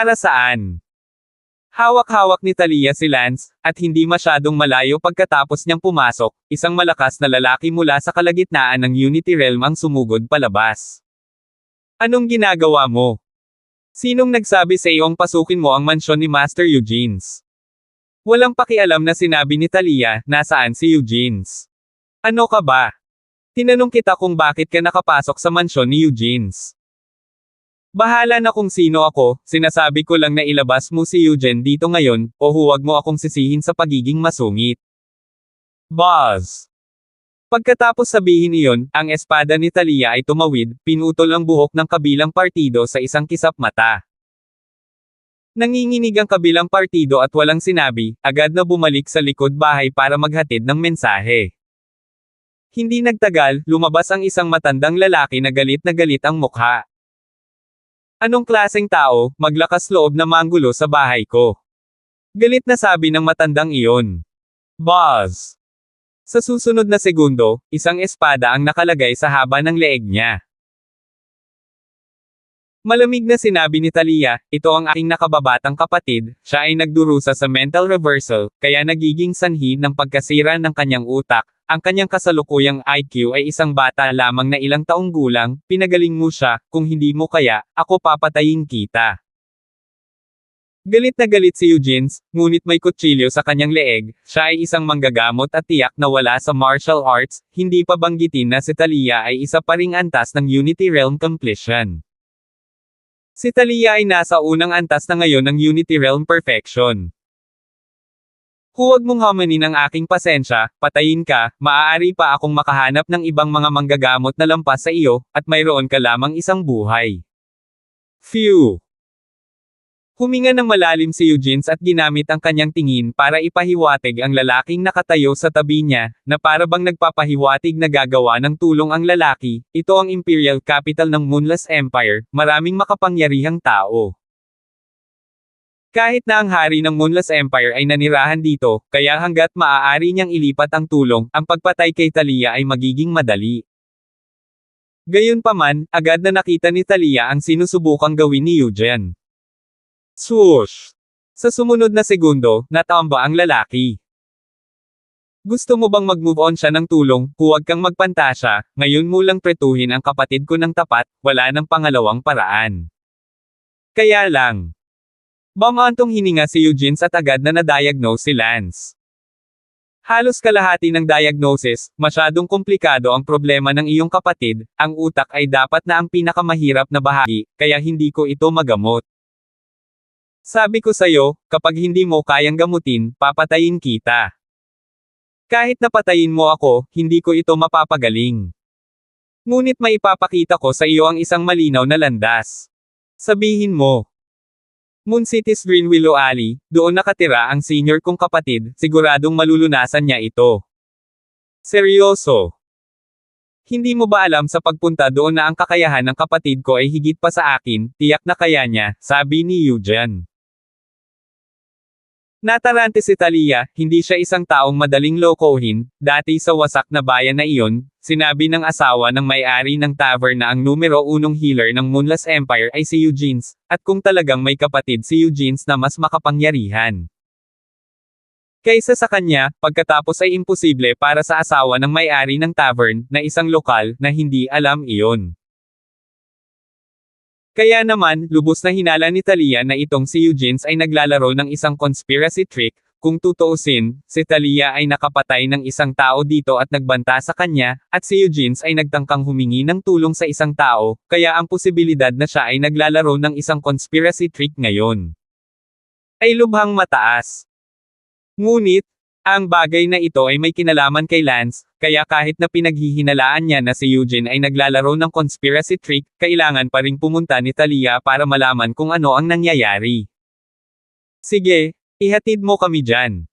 Para saan? Hawak-hawak ni Talia si Lance, at hindi masyadong malayo pagkatapos niyang pumasok, isang malakas na lalaki mula sa kalagitnaan ng Unity Realm ang sumugod palabas. Anong ginagawa mo? Sinong nagsabi sa iyong pasukin mo ang mansyon ni Master Eugenes? Walang pakialam na sinabi ni Talia, nasaan si Eugenes? Ano ka ba? Tinanong kita kung bakit ka nakapasok sa mansyon ni Eugenes. Bahala na kung sino ako, sinasabi ko lang na ilabas mo si Eugene dito ngayon, o huwag mo akong sisihin sa pagiging masungit. Boss! Pagkatapos sabihin iyon, ang espada ni Talia ay tumawid, pinutol ang buhok ng kabilang partido sa isang kisap mata. Nanginginig ang kabilang partido at walang sinabi, agad na bumalik sa likod bahay para maghatid ng mensahe. Hindi nagtagal, lumabas ang isang matandang lalaki na galit ang mukha. Anong klaseng tao, maglakas loob na manggulo sa bahay ko? Galit na sabi ng matandang iyon. Boss! Sa susunod na segundo, isang espada ang nakalagay sa haba ng leeg niya. Malamig na sinabi ni Talia, ito ang aking nakababatang kapatid, siya ay nagdurusa sa mental reversal, kaya nagiging sanhi ng pagkasira ng kanyang utak. Ang kanyang kasalukuyang IQ ay isang bata lamang na ilang taong gulang, pinagaling mo siya, kung hindi mo kaya, ako papatayin kita. Galit na galit si Eugenes, ngunit may kutsilyo sa kanyang leeg, siya ay isang manggagamot at tiyak na wala sa martial arts, hindi pa banggitin na si Talia ay isa pa ring antas ng Unity Realm completion. Si Talia ay nasa unang antas na ngayon ng Unity Realm Perfection. Huwag mong hamanin ang aking pasensya, patayin ka, maaari pa akong makahanap ng ibang mga manggagamot na lampas sa iyo, at mayroon ka lamang isang buhay. Phew! Huminga ng malalim si Eugenes at ginamit ang kanyang tingin para ipahiwatig ang lalaking nakatayo sa tabi niya, na para bang nagpapahiwatig na gagawa ng tulong ang lalaki, ito ang Imperial Capital ng Moonless Empire, maraming makapangyarihang tao. Kahit na ang hari ng Moonless Empire ay nanirahan dito, kaya hanggat maaari niyang ilipat ang tulong, ang pagpatay kay Talia ay magiging madali. Gayunpaman, agad na nakita ni Talia ang sinusubukang gawin ni Eugene. Swoosh! Sa sumunod na segundo, natamba ang lalaki. Gusto mo bang mag-move on siya ng tulong, huwag kang magpantasya, ngayon mo lang pretuhin ang kapatid ko ng tapat, wala nang pangalawang paraan. Kaya lang. Bamantong hininga si Eugenes at agad na na-diagnose si Lance. Halos kalahati ng diagnosis, masyadong komplikado ang problema ng iyong kapatid, ang utak ay dapat na ang pinakamahirap na bahagi, kaya hindi ko ito magamot. Sabi ko sa'yo, kapag hindi mo kayang gamutin, papatayin kita. Kahit napatayin mo ako, hindi ko ito mapapagaling. Ngunit maipapakita ko sa iyo ang isang malinaw na landas. Sabihin mo. Moon City's Green Willow Alley, doon nakatira ang senior kong kapatid, siguradong malulunasan niya ito. Seryoso. Hindi mo ba alam sa pagpunta doon na ang kakayahan ng kapatid ko ay higit pa sa akin, tiyak na kaya niya, sabi ni Eugene. Natarante si Talia, hindi siya isang taong madaling lokohin, dati sa wasak na bayan na iyon, sinabi ng asawa ng may-ari ng tavern na ang numero 1 healer ng Moonless Empire ay si Eugenes, at kung talagang may kapatid si Eugenes na mas makapangyarihan kaysa sa kanya, pagkatapos ay imposible para sa asawa ng may-ari ng tavern, na isang lokal, na hindi alam iyon. Kaya naman, lubos na hinala ni Talia na itong si Eugenes ay naglalaro ng isang conspiracy trick, kung tutuusin, si Talia ay nakapatay ng isang tao dito at nagbanta sa kanya, at si Eugenes ay nagtangkang humingi ng tulong sa isang tao, kaya ang posibilidad na siya ay naglalaro ng isang conspiracy trick ngayon ay lubhang mataas. Ngunit, ang bagay na ito ay may kinalaman kay Lance, kaya kahit na pinaghihinalaan niya na si Eugene ay naglalaro ng conspiracy trick, kailangan pa ring pumunta ni Talia para malaman kung ano ang nangyayari. Sige, ihatid mo kami dyan.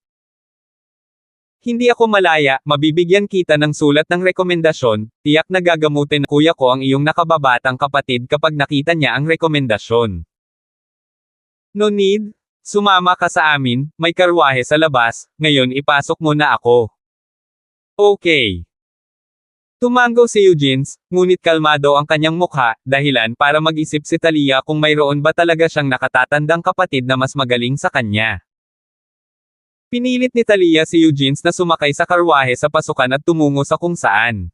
Hindi ako malaya, mabibigyan kita ng sulat ng rekomendasyon, tiyak na gagamutin kuya ko ang iyong nakababatang kapatid kapag nakita niya ang rekomendasyon. No need. Sumama ka sa amin, may karwahe sa labas, ngayon ipasok mo na ako. Okay. Tumango si Eugene, ngunit kalmado ang kanyang mukha, dahilan para mag-isip si Talia kung mayroon ba talaga siyang nakatatandang kapatid na mas magaling sa kanya. Pinilit ni Talia si Eugene na sumakay sa karwahe sa pasukan at tumungo sa kung saan.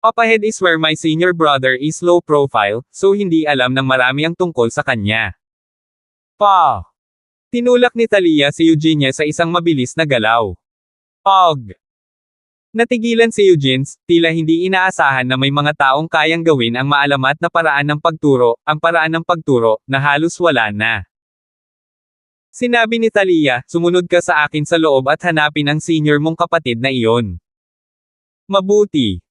Up ahead is where my senior brother is low profile, so hindi alam ng marami ang tungkol sa kanya. Pa! Tinulak ni Talia si Eugenia sa isang mabilis na galaw. Og! Natigilan si Eugene, tila hindi inaasahan na may mga taong kayang gawin ang maalamat na paraan ng pagturo, ang paraan ng pagturo, na halos wala na. Sinabi ni Talia, sumunod ka sa akin sa loob at hanapin ang senior mong kapatid na iyon. Mabuti.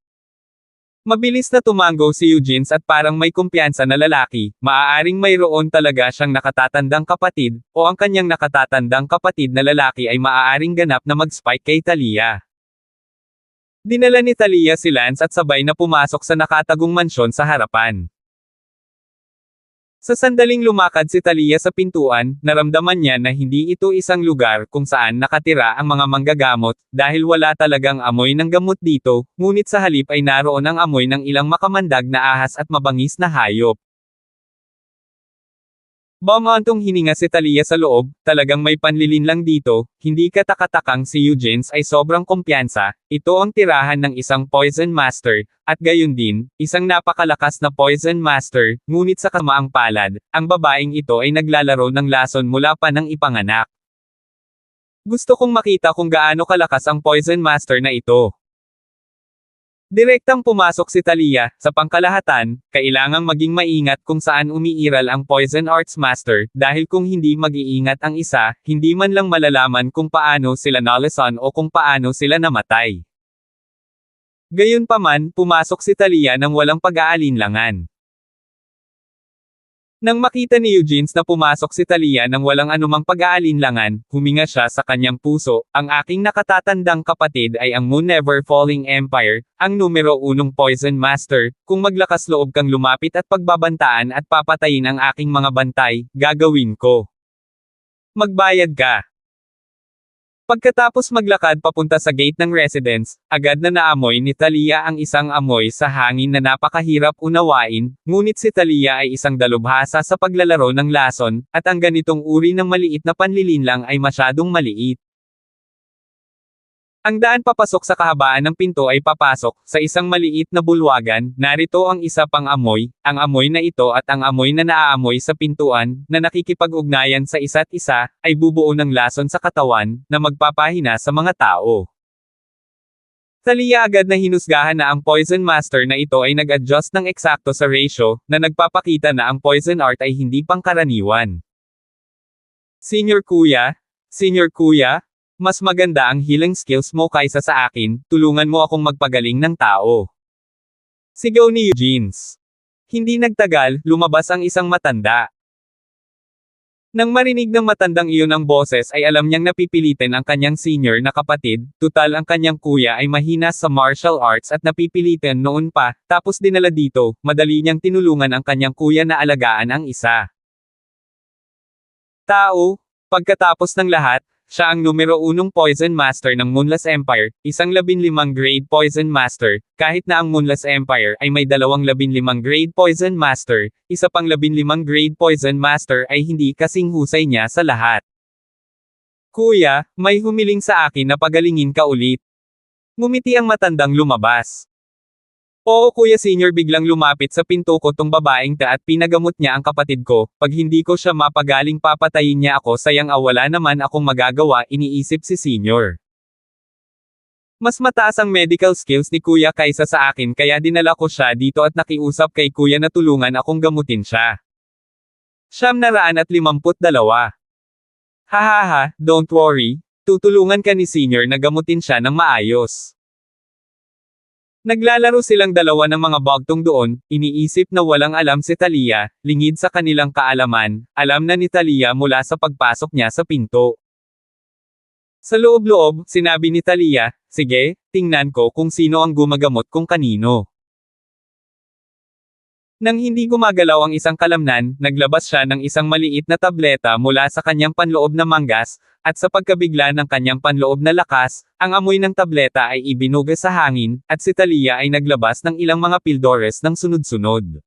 Mabilis na tumango si Eugene at parang may kumpiyansa na lalaki, maaaring mayroon talaga siyang nakatatandang kapatid, o ang kanyang nakatatandang kapatid na lalaki ay maaaring ganap na mag-spike kay Talia. Dinala ni Talia si Lance at sabay na pumasok sa nakatagong mansyon sa harapan. Sa sandaling lumakad si Talia sa pintuan, naramdaman niya na hindi ito isang lugar kung saan nakatira ang mga manggagamot, dahil wala talagang amoy ng gamot dito, ngunit sa halip ay naroon ang amoy ng ilang makamandag na ahas at mabangis na hayop. Bumantong hininga si Talia sa loob, talagang may panlilin lang dito, hindi katakatakang si Eugene ay sobrang kumpiyansa, ito ang tirahan ng isang Poison Master, at gayon din, isang napakalakas na Poison Master, ngunit sa kamaang palad, ang babaeng ito ay naglalaro ng lason mula pa ng ipanganak. Gusto kong makita kung gaano kalakas ang Poison Master na ito. Direktang pumasok si Talia, sa pangkalahatan, kailangang maging maingat kung saan umiiral ang Poison Arts Master, dahil kung hindi mag-iingat ang isa, hindi man lang malalaman kung paano sila nalason o kung paano sila namatay. Gayunpaman, pumasok si Talia nang walang pag-aalinlangan. Nang makita ni Eugene na pumasok si Talia nang walang anumang pag-aalinlangan, huminga siya sa kanyang puso, ang aking nakatatandang kapatid ay ang Moon Never Falling Empire, ang numero 1 Poison Master, kung maglakas loob kang lumapit at pagbabantaan at papatayin ang aking mga bantay, gagawin ko. Magbayad ka. Pagkatapos maglakad papunta sa gate ng residence, agad na naamoy ni Talia ang isang amoy sa hangin na napakahirap unawain, ngunit si Talia ay isang dalubhasa sa paglalaro ng lason, at ang ganitong uri ng maliit na panlilinlang ay masyadong maliit. Ang daan papasok sa kahabaan ng pinto ay papasok sa isang maliit na bulwagan, narito ang isa pang amoy, ang amoy na ito at ang amoy na naaamoy sa pintuan, na nakikipag-ugnayan sa isa't isa, ay bubuo ng lason sa katawan, na magpapahina sa mga tao. Talia agad na hinusgahan na ang Poison Master na ito ay nag-adjust ng eksakto sa ratio, na nagpapakita na ang Poison Art ay hindi pangkaraniwan. Senior Kuya, mas maganda ang healing skills mo kaysa sa akin, tulungan mo akong magpagaling ng tao. Sigaw ni Eugene. Hindi nagtagal, lumabas ang isang matanda. Nang marinig ng matandang iyon ang boses ay alam niyang napipilitin ang kanyang senior na kapatid, tutal ang kanyang kuya ay mahina sa martial arts at napipilitin noon pa, tapos dinala dito, madali niyang tinulungan ang kanyang kuya na alagaan ang isa. Tao, pagkatapos ng lahat, siya ang numero 1 Poison Master ng Moonless Empire, isang 15 grade Poison Master, kahit na ang Moonless Empire ay may 2 15 grade Poison Master, isa pang 15 grade Poison Master ay hindi kasing husay niya sa lahat. Kuya, may humiling sa akin na pagalingin ka ulit. Ngumiti ang matandang lumabas. Oo Kuya Senior, biglang lumapit sa pinto ko tong babaeng ta at pinagamot niya ang kapatid ko, pag hindi ko siya mapagaling papatayin niya ako, sayang wala naman akong magagawa, iniisip si Senior. Mas mataas ang medical skills ni Kuya kaysa sa akin kaya dinala ko siya dito at nakiusap kay Kuya na tulungan akong gamutin siya. 952. Hahaha, don't worry, tutulungan ka ni Senior na gamutin siya ng maayos. Naglalaro silang dalawa ng mga bagtong doon, iniisip na walang alam si Talia, lingid sa kanilang kaalaman, alam na ni Talia mula sa pagpasok niya sa pinto. Sa loob-loob, sinabi ni Talia, sige, tingnan ko kung sino ang gumagamot kung kanino. Nang hindi gumagalaw ang isang kalamnan, naglabas siya ng isang maliit na tableta mula sa kanyang panloob na manggas, at sa pagkabigla ng kanyang panloob na lakas, ang amoy ng tableta ay ibinuga sa hangin, at si Talia ay naglabas ng ilang mga pildores ng sunod-sunod.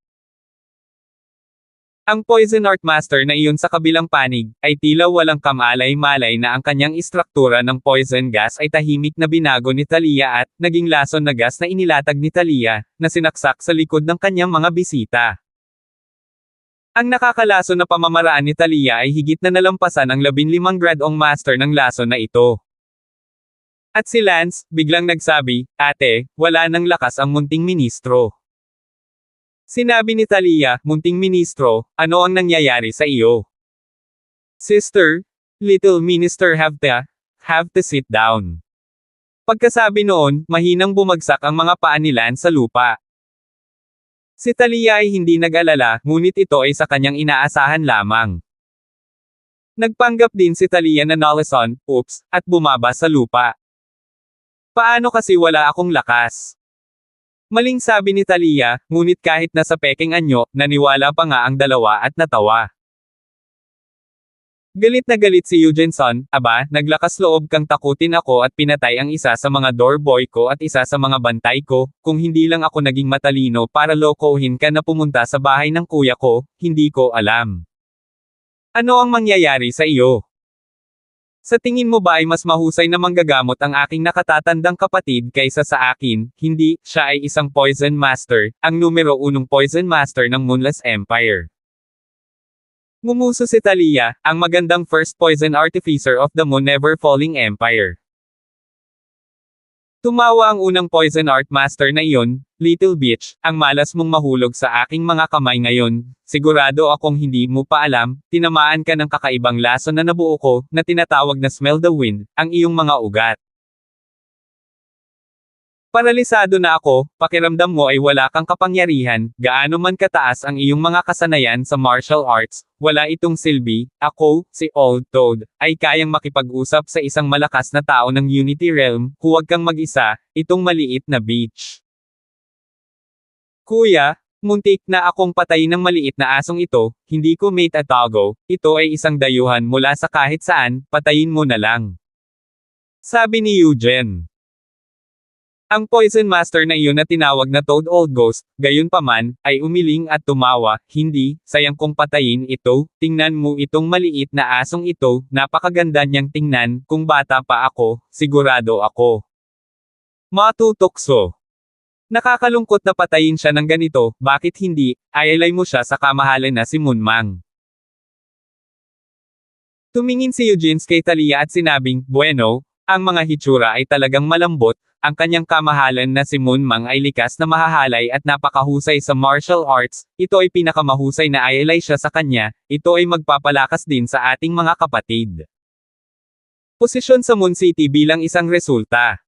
Ang Poison Art Master na iyon sa kabilang panig, ay tila walang kamalay-malay na ang kanyang istruktura ng poison gas ay tahimik na binago ni Talia at, naging lason na gas na inilatag ni Talia, na sinaksak sa likod ng kanyang mga bisita. Ang nakakalason na pamamaraan ni Talia ay higit na nalampasan ang 15 gradong master ng lason na ito. At si Lance, biglang nagsabi, "Ate, wala nang lakas ang munting ministro." Sinabi ni Talia, "Munting ministro, ano ang nangyayari sa iyo?" "Sister, little minister have to sit down." Pagkasabi noon, mahinang bumagsak ang mga paa ni Lance sa lupa. Si Talia ay hindi nag-alala, ngunit ito ay sa kanyang inaasahan lamang. Nagpanggap din si Talia na nalason, "Oops," at bumaba sa lupa. "Paano kasi wala akong lakas?" Maling sabi ni Talia, ngunit kahit nasa peking anyo, naniwala pa nga ang dalawa at natawa. Galit na galit si Eugenson, "Aba, naglakas loob kang takutin ako at pinatay ang isa sa mga doorboy ko at isa sa mga bantay ko, kung hindi lang ako naging matalino para lokohin ka na pumunta sa bahay ng kuya ko, hindi ko alam. Ano ang mangyayari sa iyo? Sa tingin mo ba ay mas mahusay na manggagamot ang aking nakatatandang kapatid kaysa sa akin?" Hindi, siya ay isang poison master, ang numero 1 poison master ng Moonless Empire. Ngumuso si Talia, ang magandang first poison artificer of the Moon Never Falling Empire. Tumawa ang unang poison art master na iyon, "Little bitch, ang malas mong mahulog sa aking mga kamay ngayon, sigurado akong hindi mo pa alam, tinamaan ka ng kakaibang lason na nabuo ko, na tinatawag na Smell the Wind, ang iyong mga ugat. Paralisado na ako, pakiramdam mo ay wala kang kapangyarihan, gaano man kataas ang iyong mga kasanayan sa martial arts, wala itong silbi, ako, si Old Toad, ay kayang makipag-usap sa isang malakas na tao ng Unity Realm, huwag kang mag-isa, itong maliit na bitch. Kuya, muntik na akong patayin ng maliit na asong ito, hindi ko mate at tago, ito ay isang dayuhan mula sa kahit saan, patayin mo na lang." Sabi ni Eugen. Ang Poison Master na iyon na tinawag na Toad Old Ghost, gayunpaman, ay umiling at tumawa, "Hindi, sayang kong patayin ito, tingnan mo itong maliit na asong ito, napakaganda niyang tingnan, kung bata pa ako, sigurado ako matutokso. Nakakalungkot na patayin siya ng ganito, bakit hindi, ayalay mo siya sa kamahalan na si Moonmang." Tumingin si Eugene kay Talia at sinabing, "Bueno, ang mga hitsura ay talagang malambot, ang kanyang kamahalan na si Moonmang ay likas na mahahalay at napakahusay sa martial arts, ito ay pinakamahusay na ayalay siya sa kanya, ito ay magpapalakas din sa ating mga kapatid." Posisyon sa Moon City bilang isang resulta.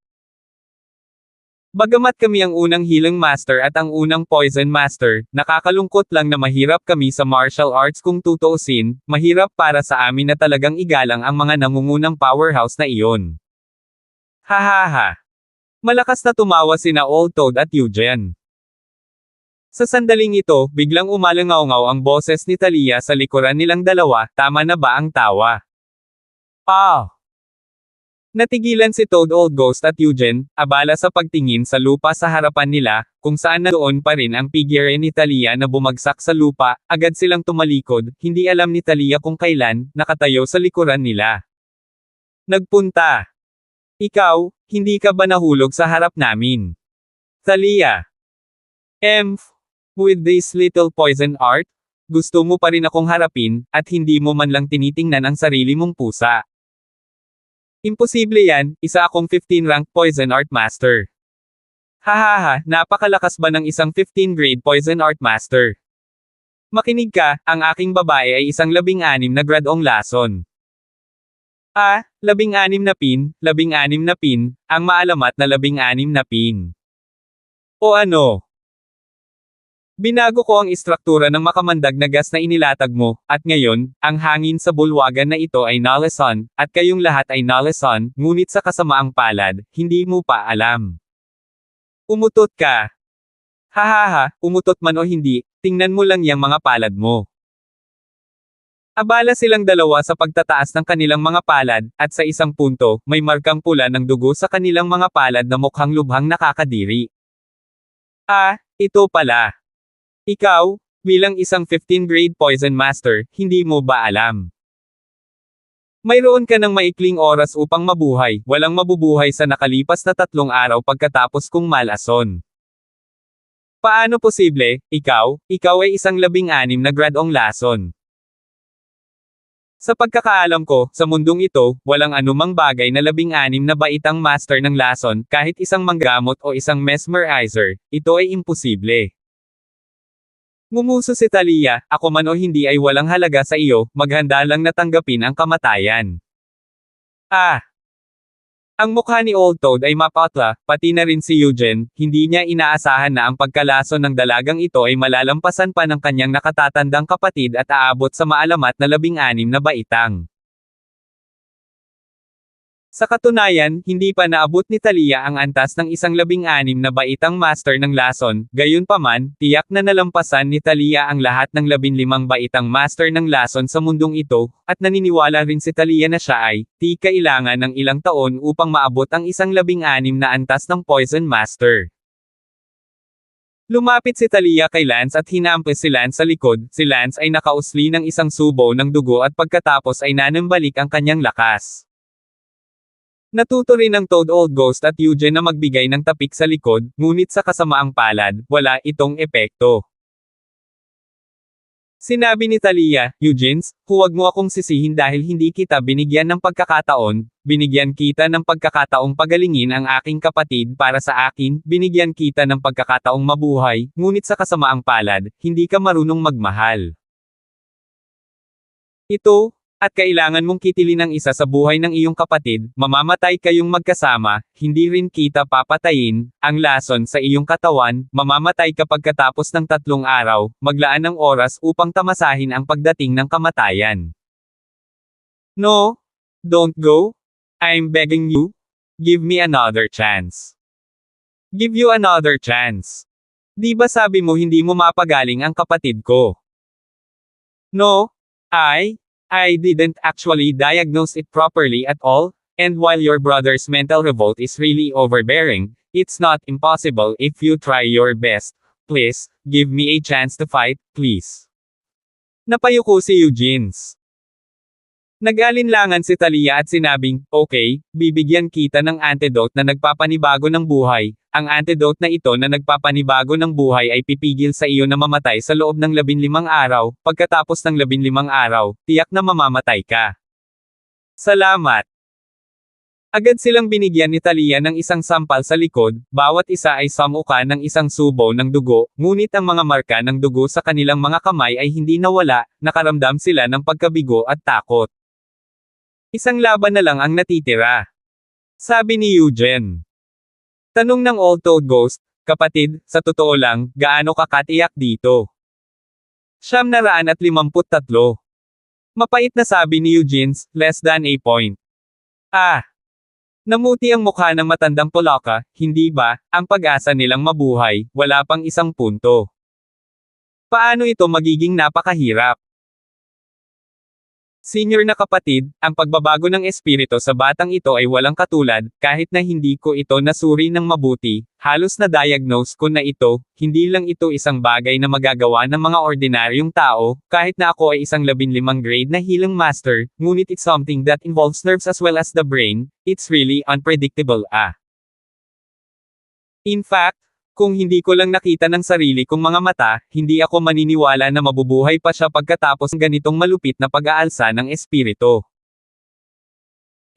Bagamat kami ang unang Healing Master at ang unang Poison Master, nakakalungkot lang na mahirap kami sa martial arts kung tutuusin, mahirap para sa amin na talagang igalang ang mga nangungunang powerhouse na iyon. Hahaha. Malakas na tumawa sina Old Toad at Eugen. Sa sandaling ito, biglang umalangaw-ngaw ang boses ni Talia sa likuran nilang dalawa, "Tama na ba ang tawa?" "Ah!" Natigilan si Toad Old Ghost at Eugen, abala sa pagtingin sa lupa sa harapan nila, kung saan na doon pa rin ang figure ni Talia na bumagsak sa lupa, agad silang tumalikod, hindi alam ni Talia kung kailan, nakatayo sa likuran nila. Nagpunta. "Ikaw, hindi ka ba nahulog sa harap namin?" Talia. With this little poison art? Gusto mo pa rin akong harapin, at hindi mo man lang tinitingnan ang sarili mong pusa. Imposible yan, isa akong 15 rank poison art master. Hahaha, napakalakas ba ng isang 15 grade poison art master? Makinig ka, ang aking babae ay isang 16 na gradong lason. 16 na pin, 16 na pin, ang maalamat na 16 na pin. O ano? Binago ko ang istruktura ng makamandag na gas na inilatag mo, at ngayon, ang hangin sa bulwagan na ito ay nalason, at kayong lahat ay nalason, ngunit sa kasamaang palad, hindi mo pa alam. Umutot ka. Hahaha, umutot man o hindi, tingnan mo lang yang mga palad mo. Abala silang dalawa sa pagtataas ng kanilang mga palad, at sa isang punto, may markang pula ng dugo sa kanilang mga palad na mukhang lubhang nakakadiri. Ah, ito pala. Ikaw, bilang isang 15th grade poison master, hindi mo ba alam? Mayroon ka ng maikling oras upang mabuhay, walang mabubuhay sa nakalipas na 3 araw pagkatapos kong malason. Paano posible, ikaw ay isang 16 na gradong lason. Sa pagkakaalam ko, sa mundong ito, walang anumang bagay na 16 na baitang master ng lason, kahit isang manggamot o isang mesmerizer, ito ay imposible. Ngumuso si Talia, ako man o hindi ay walang halaga sa iyo, maghanda lang na tanggapin ang kamatayan. Ah! Ang mukha ni Old Toad ay mapatla, pati na rin si Eugene, hindi niya inaasahan na ang pagkalason ng dalagang ito ay malalampasan pa ng kanyang nakatatandang kapatid at aabot sa maalamat na 16 na baitang. Sa katunayan, hindi pa naabot ni Talia ang antas ng isang 16 na baitang master ng lason, gayunpaman, tiyak na nalampasan ni Talia ang lahat ng 15 baitang master ng lason sa mundong ito, at naniniwala rin si Talia na siya ay, kailangan ng ilang taon upang maabot ang isang 16 na antas ng poison master. Lumapit si Talia kay Lance at hinampas si Lance sa likod, si Lance ay nakausli ng isang subo ng dugo at pagkatapos ay nanambalik ang kanyang lakas. Natuto rin ang Toad Old Ghost at Eugene na magbigay ng tapik sa likod, ngunit sa kasamaang palad, wala itong epekto. Sinabi ni Talia, Eugene, huwag mo akong sisihin dahil hindi kita binigyan ng pagkakataon, binigyan kita ng pagkakataong pagalingin ang aking kapatid para sa akin, binigyan kita ng pagkakataong mabuhay, ngunit sa kasamaang palad, hindi ka marunong magmahal. Ito, at kailangan mong kitilin ang isa sa buhay ng iyong kapatid, mamamatay kayong magkasama, hindi rin kita papatayin, ang lason sa iyong katawan, mamamatay ka pagkatapos ng 3 araw, maglaan ng oras upang tamasahin ang pagdating ng kamatayan. No, don't go. I'm begging you. Give me another chance. Give you another chance. Di ba sabi mo hindi mo mapagaling ang kapatid ko? No, I didn't actually diagnose it properly at all, and while your brother's mental revolt is really overbearing, it's not impossible if you try your best. Please, give me a chance to fight, please. Napayuko si Eugene. Nag-alinlangan si Talia at sinabing, okay, bibigyan kita ng antidote na nagpapanibago ng buhay. Ang antidote na ito na nagpapanibago ng buhay ay pipigil sa iyo na mamatay sa loob ng 15 araw, pagkatapos ng 15 araw, tiyak na mamamatay ka. Salamat! Agad silang binigyan ni Talia ng isang sampal sa likod, bawat isa ay samuka ng isang subo ng dugo, ngunit ang mga marka ng dugo sa kanilang mga kamay ay hindi nawala, nakaramdam sila ng pagkabigo at takot. Isang laban na lang ang natitira. Sabi ni Eugene. Tanong ng Old Toad Ghost, kapatid, sa totoo lang, gaano ka katiyak dito? 953. Mapait na sabi ni Eugene, less than a point. Ah! Namuti ang mukha ng matandang Polaka, hindi ba, ang pag-asa nilang mabuhay, wala pang isang punto. Paano ito magiging napakahirap? Senior na kapatid, ang pagbabago ng espiritu sa batang ito ay walang katulad, kahit na hindi ko ito nasuri ng mabuti, halos na-diagnose ko na ito, hindi lang ito isang bagay na magagawa ng mga ordinaryong tao, kahit na ako ay isang 15 grade na healing master, ngunit it's something that involves nerves as well as the brain, it's really unpredictable. In fact, kung hindi ko lang nakita ng sarili kong mga mata, hindi ako maniniwala na mabubuhay pa siya pagkatapos ng ganitong malupit na pag-aalsa ng espiritu.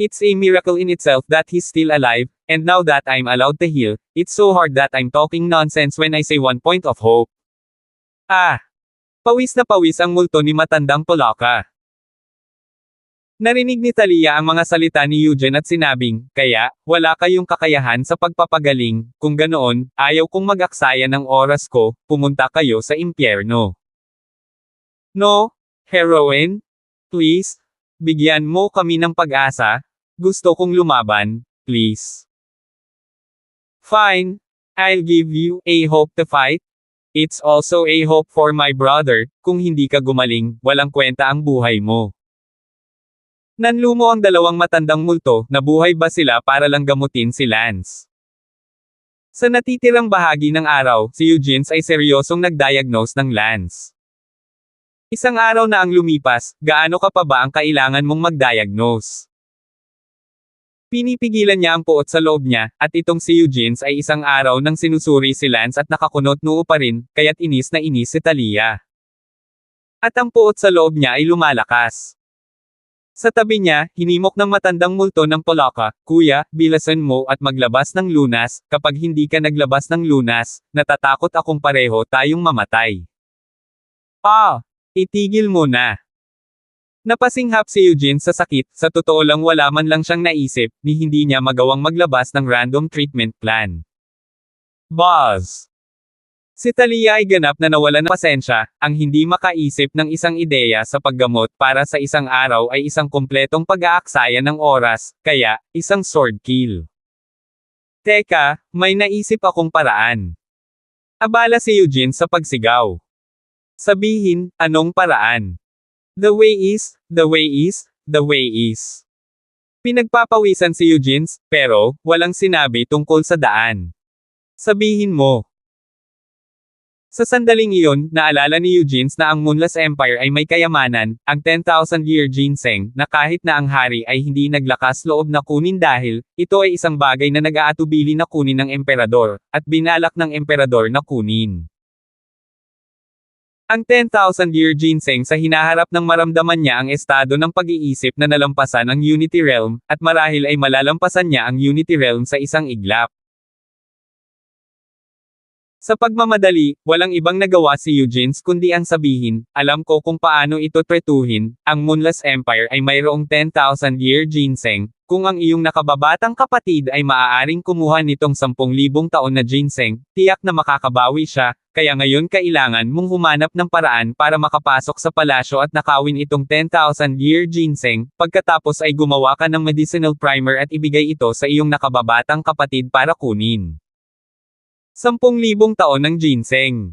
It's a miracle in itself that he's still alive, and now that I'm allowed to heal, it's so hard that I'm talking nonsense when I say one point of hope. Pawis na pawis ang multo ni matandang Polaka. Narinig ni Talia ang mga salita ni Eugene at sinabing, kaya, wala kayong kakayahan sa pagpapagaling, kung ganoon, ayaw kong mag-aksaya ng oras ko, pumunta kayo sa impyerno. No, heroine? Please? Bigyan mo kami ng pag-asa? Gusto kong lumaban, please. Fine. I'll give you a hope to fight. It's also a hope for my brother, kung hindi ka gumaling, walang kwenta ang buhay mo. Nanlumo ang dalawang matandang multo, nabuhay ba sila para lang gamutin si Lance? Sa natitirang bahagi ng araw, si Eugene ay seryosong nagdiagnose ng Lance. Isang araw na ang lumipas, gaano ka pa ba ang kailangan mong mag-diagnose? Pinipigilan niya ang puot sa loob niya, at itong si Eugene ay isang araw nang sinusuri si Lance at nakakunot noo pa rin, kaya't inis na inis si Talia. At ang puot sa loob niya ay lumalakas. Sa tabi niya, hinimok ng matandang multo ng Polaka, "Kuya, bilasan mo at maglabas ng lunas, kapag hindi ka naglabas ng lunas, natatakot akong pareho tayong mamatay." Itigil mo na. Napasinghap si Eugene sa sakit, sa totoo lang wala man lang siyang naisip, ni hindi niya magawang maglabas ng random treatment plan. Buzz! Si Talia ay ganap na nawalan ng pasensya, ang hindi makaisip ng isang ideya sa paggamot para sa isang araw ay isang kumpletong pag-aaksaya ng oras, kaya, isang sword kill. Teka, may naisip akong paraan. Abala si Eugene sa pagsigaw. Sabihin, anong paraan? The way is, the way is, the way is. Pinagpapawisan si Eugene, pero, walang sinabi tungkol sa daan. Sabihin mo. Sa sandaling iyon, naalala ni Eugene na ang Moonless Empire ay may kayamanan, ang 10,000-year ginseng, na kahit na ang hari ay hindi naglakas loob na kunin dahil, ito ay isang bagay na nag-aatubili na kunin ng emperador, at binalak ng emperador na kunin. Ang 10,000-year ginseng sa hinaharap ng maramdaman niya ang estado ng pag-iisip na nalampasan ang Unity Realm, at marahil ay malalampasan niya ang Unity Realm sa isang iglap. Sa pagmamadali, walang ibang nagawa si Eugene kundi ang sabihin, alam ko kung paano ito tretuhin, ang Moonless Empire ay mayroong 10,000-year ginseng, kung ang iyong nakababatang kapatid ay maaaring kumuha nitong 10,000 taon na ginseng, tiyak na makakabawi siya, kaya ngayon kailangan mong humanap ng paraan para makapasok sa palasyo at nakawin itong 10,000-year ginseng, pagkatapos ay gumawa ka ng medicinal primer at ibigay ito sa iyong nakababatang kapatid para kunin. 10,000 taon ng ginseng.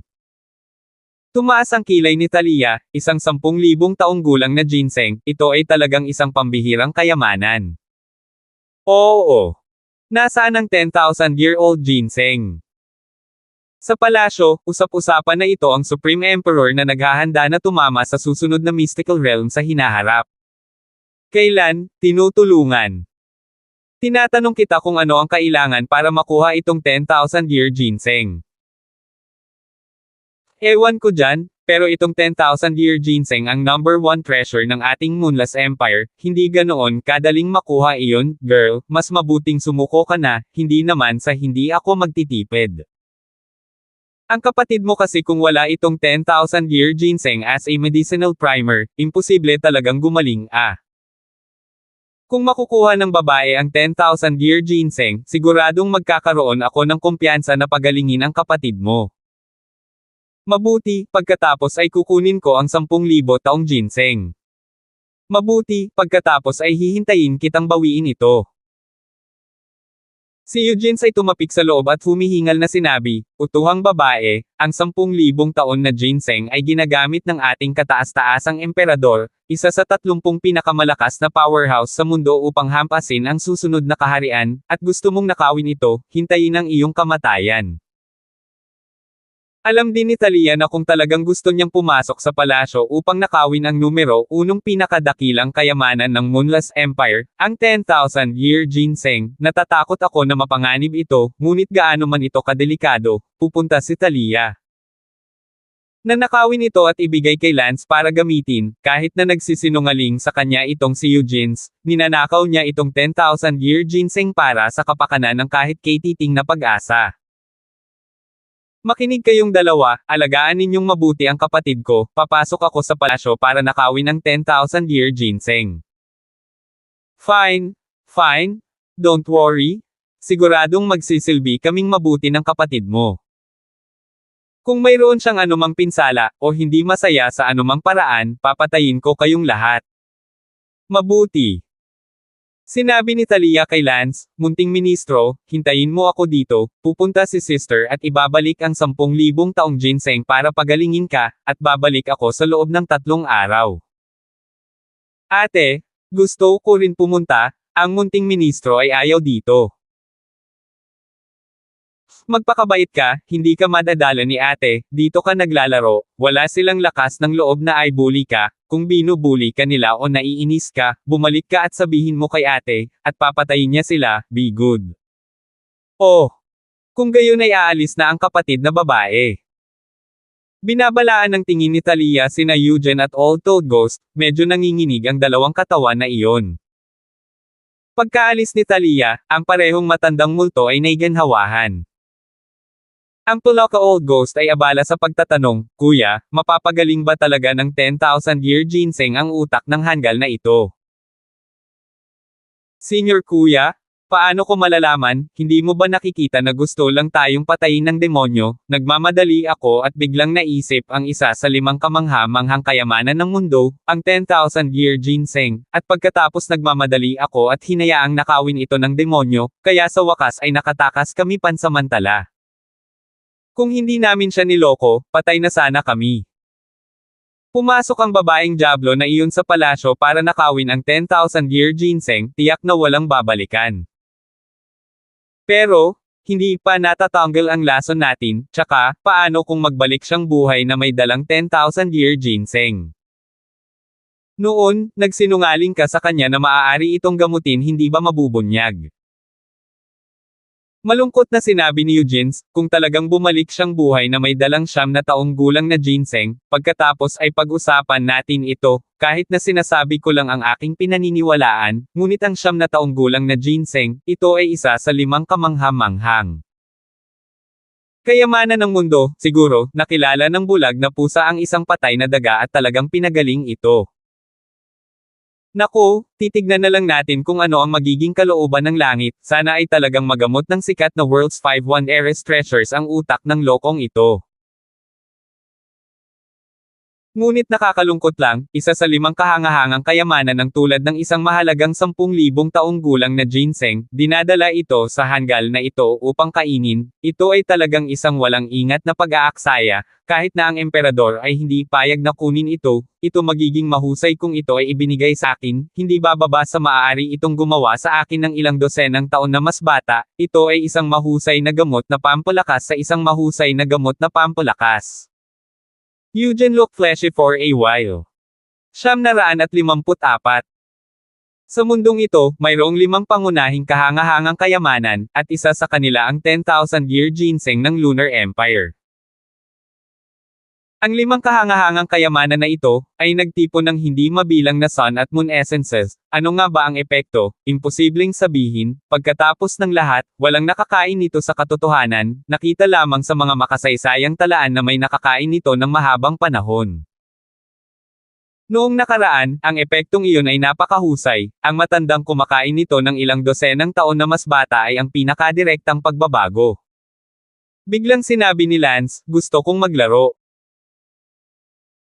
Tumaas ang kilay ni Talia, isang 10,000 taong gulang na ginseng, ito ay talagang isang pambihirang kayamanan. Oo. Nasaan ang 10,000-year-old ginseng? Sa palasyo, usap-usapan na ito ang Supreme Emperor na naghahanda na tumama sa susunod na mystical realm sa hinaharap. Kailan, tinutulungan? Tinatanong kita kung ano ang kailangan para makuha itong 10,000-year ginseng. Ewan ko dyan, pero itong 10,000-year ginseng ang number 1 treasure ng ating Moonless Empire, hindi ganoon kadaling makuha iyon, girl, mas mabuting sumuko ka na, hindi naman sa hindi ako magtitipid. Ang kapatid mo kasi kung wala itong 10,000-year ginseng as a medicinal primer, imposible talagang gumaling. Kung makukuha ng babae ang 10,000-year ginseng, siguradong magkakaroon ako ng kumpiyansa na pagalingin ang kapatid mo. Mabuti, pagkatapos ay kukunin ko ang 10,000 taong ginseng. Mabuti, pagkatapos ay hihintayin kitang bawiin ito. Si Eugene ay tumapik sa loob at humihingal na sinabi, utuhang babae, ang 10,000 taon na ginseng ay ginagamit ng ating kataas-taasang emperador, isa sa 30 pinakamalakas na powerhouse sa mundo upang hampasin ang susunod na kaharian, at gusto mong nakawin ito, hintayin ang iyong kamatayan. Alam din ni Talia na kung talagang gusto niyang pumasok sa palasyo upang nakawin ang numero 1 pinakadakilang kayamanan ng Moonless Empire, ang 10,000-year ginseng, natatakot ako na mapanganib ito, ngunit gaano man ito kadelikado, pupunta si Talia. Nanakawin ito at ibigay kay Lance para gamitin, kahit na nagsisinungaling sa kanya itong si Eugene, ninanakaw niya itong 10,000-year ginseng para sa kapakanan ng kahit katiting na pag-asa. Makinig kayong dalawa, alagaan ninyong mabuti ang kapatid ko, papasok ako sa palasyo para nakawin ang 10,000-year ginseng. Fine, fine, don't worry. Siguradong magsisilbi kaming mabuti ng kapatid mo. Kung mayroon siyang anumang pinsala, o hindi masaya sa anumang paraan, papatayin ko kayong lahat. Mabuti. Sinabi ni Talia kay Lance, munting ministro, hintayin mo ako dito, pupunta si sister at ibabalik ang 10,000 taong ginseng para pagalingin ka, at babalik ako sa loob ng 3 araw. Ate, gusto ko rin pumunta, ang munting ministro ay ayaw dito. Magpakabait ka, hindi ka madadala ni ate, dito ka naglalaro, wala silang lakas ng loob na ay bully ka, kung binubuli ka nila o naiinis ka, bumalik ka at sabihin mo kay ate, at papatayin niya sila, be good. Oh! Kung gayon ay aalis na ang kapatid na babae. Binabalaan ng tingin ni Talia sina Eugene at Old Toad Ghost, medyo nanginginig ang dalawang katawan na iyon. Pagkaalis ni Talia, ang parehong matandang multo ay naiganhawahan. Ang Pulaka Old Ghost ay abala sa pagtatanong, Kuya, mapapagaling ba talaga ng 10,000-year ginseng ang utak ng hanggal na ito? Senior Kuya, paano ko malalaman, hindi mo ba nakikita na gusto lang tayong patayin ng demonyo? Nagmamadali ako at biglang naisip ang isa sa 5 kamangha-manghang kayamanan ng mundo, ang 10,000-year ginseng, at pagkatapos nagmamadali ako at hinayaang nakawin ito ng demonyo, kaya sa wakas ay nakatakas kami pansamantala. Kung hindi namin siya niloko, patay na sana kami. Pumasok ang babaeng diablo na iyon sa palasyo para nakawin ang 10,000-year ginseng, tiyak na walang babalikan. Pero, hindi pa natatanggal ang lason natin, tsaka, paano kung magbalik siyang buhay na may dalang 10,000-year ginseng? Noon, nagsinungaling ka sa kanya na maaari itong gamutin, hindi ba mabubunyag? Malungkot na sinabi ni Eugene, kung talagang bumalik siyang buhay na may dalang 9 na taong gulang na ginseng, pagkatapos ay pag-usapan natin ito, kahit na sinasabi ko lang ang aking pinaniniwalaan, ngunit ang 9 na taong gulang na ginseng, ito ay isa sa 5 kamangha-manghang kayamanan ng mundo, siguro, nakilala ng bulag na pusa ang isang patay na daga at talagang pinagaling ito. Naku, titignan na lang natin kung ano ang magiging kalooban ng langit, sana ay talagang magamot ng sikat na World's 5 Wondrous Treasures ang utak ng lokong ito. Ngunit nakakalungkot lang, isa sa 5 kahangahangang kayamanan ng tulad ng isang mahalagang 10,000 taong gulang na ginseng, dinadala ito sa hanggal na ito upang kainin, ito ay talagang isang walang ingat na pag-aaksaya, kahit na ang emperador ay hindi payag na kunin ito magiging mahusay kung ito ay ibinigay sa akin, hindi bababa sa maaari itong gumawa sa akin ng ilang dosenang taon na mas bata, ito ay isang mahusay na gamot na pampalakas sa isang mahusay na gamot na pampalakas. Eugene looked fleshy for a while. 954. Sa mundong ito, mayroong 5 pangunahing kahangahangang kayamanan, at isa sa kanila ang 10,000-year ginseng ng Lunar Empire. Ang 5 kahangahangang kayamanan na ito, ay nagtipon ng hindi mabilang na sun at moon essences. Ano nga ba ang epekto? Imposibleng sabihin, pagkatapos ng lahat, walang nakakain nito sa katotohanan, nakita lamang sa mga makasaysayang talaan na may nakakain nito ng mahabang panahon. Noong nakaraan, ang epektong iyon ay napakahusay, ang matandang kumakain nito ng ilang dosenang taon na mas bata ay ang pinakadirektang pagbabago. Biglang sinabi ni Lance, gusto kong maglaro.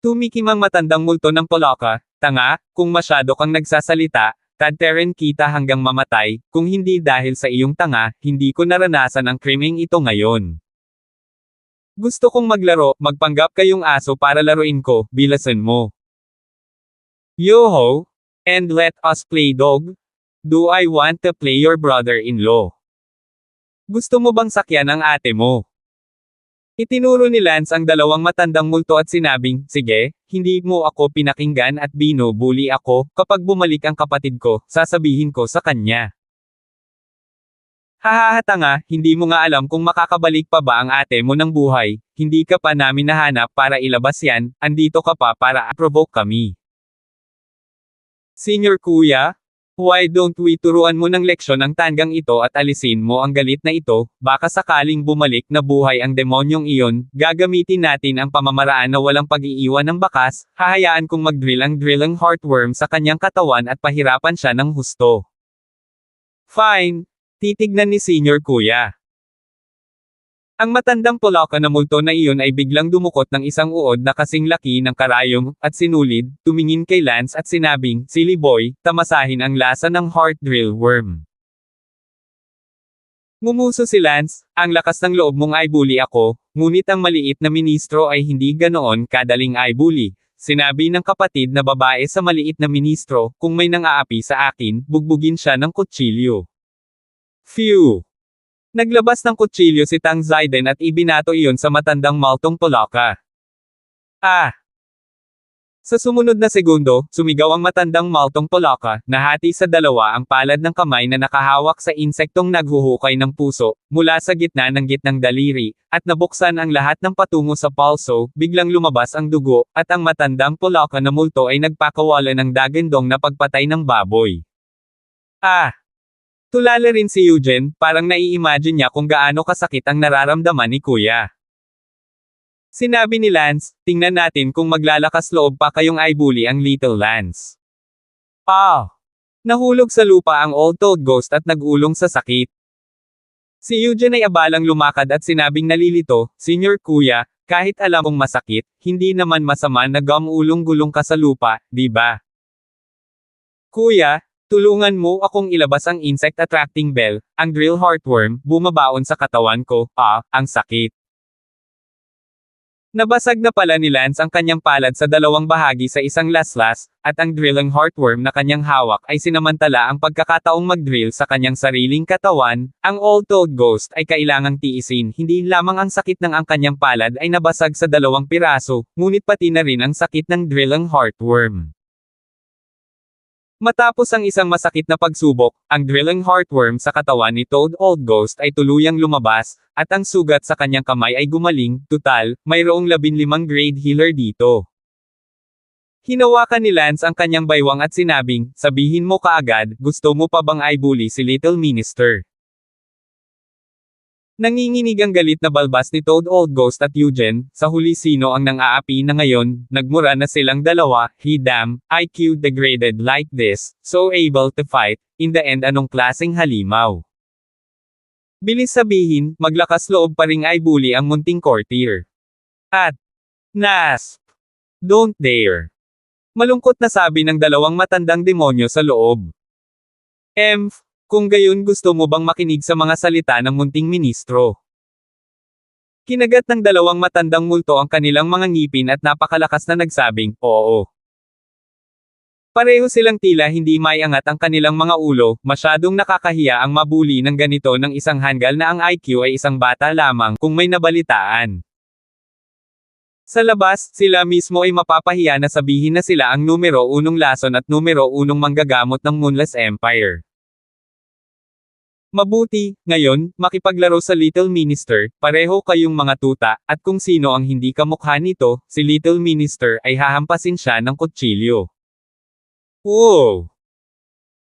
Tumikim ang matandang multo ng Pulaka, tanga, kung masyado kang nagsasalita, tadteren kita hanggang mamatay, kung hindi dahil sa iyong tanga, hindi ko naranasan ang krimeng ito ngayon. Gusto kong maglaro, magpanggap kayong aso para laruin ko, bilasan mo. Yo-ho! And let us play dog? Do I want to play your brother-in-law? Gusto mo bang sakyan ang ate mo? Itinuro ni Lance ang 2 matandang multo at sinabing, sige, hindi mo ako pinakinggan at binubuli ako, kapag bumalik ang kapatid ko, sasabihin ko sa kanya. Hahahatanga, hindi mo nga alam kung makakabalik pa ba ang ate mo ng buhay, hindi ka pa namin nahanap para ilabas yan, andito ka pa para provoke kami. Senior Kuya, why don't we turuan mo ng leksyon ang tanggang ito at alisin mo ang galit na ito, baka sakaling bumalik na buhay ang demonyong iyon, gagamitin natin ang pamamaraan na walang pag-iiwan ng bakas, hahayaan kong mag-drill ang heartworm sa kanyang katawan at pahirapan siya ng husto. Fine. Titignan ni Senior Kuya. Ang matandang Polaka na multo na iyon ay biglang dumukot ng isang uod na kasing laki ng karayom, at sinulid, tumingin kay Lance at sinabing, "Silly boy, tamasahin ang lasa ng heart drill worm." Ngumuso si Lance, "Ang lakas ng loob mong i-bully ako, ngunit ang maliit na ministro ay hindi ganoon kadaling i-bully." Sinabi ng kapatid na babae sa maliit na ministro, "Kung may nang-aapi sa akin, bugbugin siya ng kutsilyo." Phew! Naglabas ng kutsilyo si Tang Zaiden at ibinato iyon sa matandang Maltong Polaka. Ah! Sa sumunod na segundo, sumigaw ang matandang Maltong Polaka, nahati sa dalawa ang palad ng kamay na nakahawak sa insektong naghuhukay ng puso, mula sa gitna ng gitnang daliri, at nabuksan ang lahat ng patungo sa palso, biglang lumabas ang dugo, at ang matandang Polaka na multo ay nagpakawala ng dagandong na pagpatay ng baboy. Ah! Tulala rin si Eugene, parang nai-imagine niya kung gaano kasakit ang nararamdaman ni Kuya. Sinabi ni Lance, "Tingnan natin kung maglalakas loob pa kayong i-bully ang Little Lance." Ah! Nahulog sa lupa ang Old Toad Ghost at nag-ulong sa sakit. Si Eugene ay abalang lumakad at sinabing nalilito, "Senior Kuya, kahit alam kong masakit, hindi naman masama na gumulong-gulong ka sa lupa, di ba? Kuya, tulungan mo akong ilabas ang insect attracting bell, ang drill heartworm, bumabaon sa katawan ko, ang sakit." Nabasag na pala ni Lance ang kanyang palad sa dalawang bahagi sa isang laslas, at ang drilling heartworm na kanyang hawak ay sinamantala ang pagkakataong mag-drill sa kanyang sariling katawan. Ang Old Toad Ghost ay kailangang tiisin, hindi lamang ang sakit ng ang kanyang palad ay nabasag sa dalawang piraso, ngunit pati na rin ang sakit ng drilling heartworm. Matapos ang isang masakit na pagsubok, ang drilling heartworm sa katawan ni Toad Old Ghost ay tuluyang lumabas, at ang sugat sa kanyang kamay ay gumaling. Tutal, mayroong 15 grade healer dito. Hinawakan ni Lance ang kanyang baywang at sinabing, "Sabihin mo kaagad, gusto mo pa bang i-bully si Little Minister?" Nanginginig ang galit na balbas ni Toad Old Ghost at Eugene, sa huli sino ang nang-aapi na ngayon, nagmura na silang dalawa, "He damn, IQ degraded like this, so able to fight, in the end anong klaseng halimaw." Bilis sabihin, maglakas loob pa ring i-bully ang munting courtier. At, "Nasp! Don't dare!" Malungkot na sabi ng dalawang matandang demonyo sa loob. Kung gayon gusto mo bang makinig sa mga salita ng munting ministro?" Kinagat ng dalawang matandang multo ang kanilang mga ngipin at napakalakas na nagsabing, "Oo." Pareho silang tila hindi maiangat ang kanilang mga ulo, masyadong nakakahiya ang mabuli ng ganito ng isang hanggal na ang IQ ay isang bata lamang, kung may nabalitaan. Sa labas, sila mismo ay mapapahiya na sabihin na sila ang numero 1 lason at numero 1 manggagamot ng Moonless Empire. Mabuti, ngayon, makipaglaro sa Little Minister, pareho kayong mga tuta, at kung sino ang hindi kamukha nito, si Little Minister ay hahampasin siya ng kutsilyo. Wow!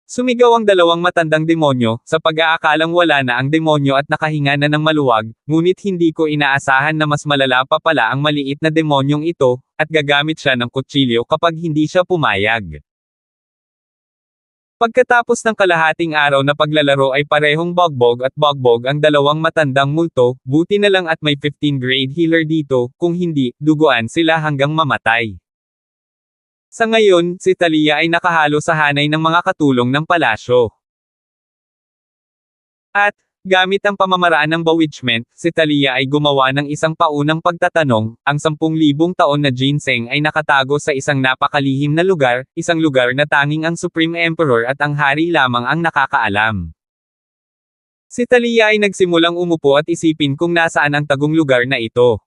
Sumigaw ang dalawang matandang demonyo, sa pag-aakalang wala na ang demonyo at nakahinga na ng maluwag, ngunit hindi ko inaasahan na mas malala pa pala ang maliit na demonyong ito, at gagamit siya ng kutsilyo kapag hindi siya pumayag. Pagkatapos ng kalahating araw na paglalaro ay parehong bogbog at bogbog ang dalawang matandang multo, buti na lang at may 15 grade healer dito, kung hindi, duguan sila hanggang mamatay. Sa ngayon, si Talia ay nakahalo sa hanay ng mga katulong ng palasyo. At, gamit ang pamamaraan ng bewitchment, si Talia ay gumawa ng isang paunang pagtatanong, ang 10,000 taon na ginseng ay nakatago sa isang napakalihim na lugar, isang lugar na tanging ang Supreme Emperor at ang hari lamang ang nakakaalam. Si Talia ay nagsimulang umupo at isipin kung nasaan ang tagong lugar na ito.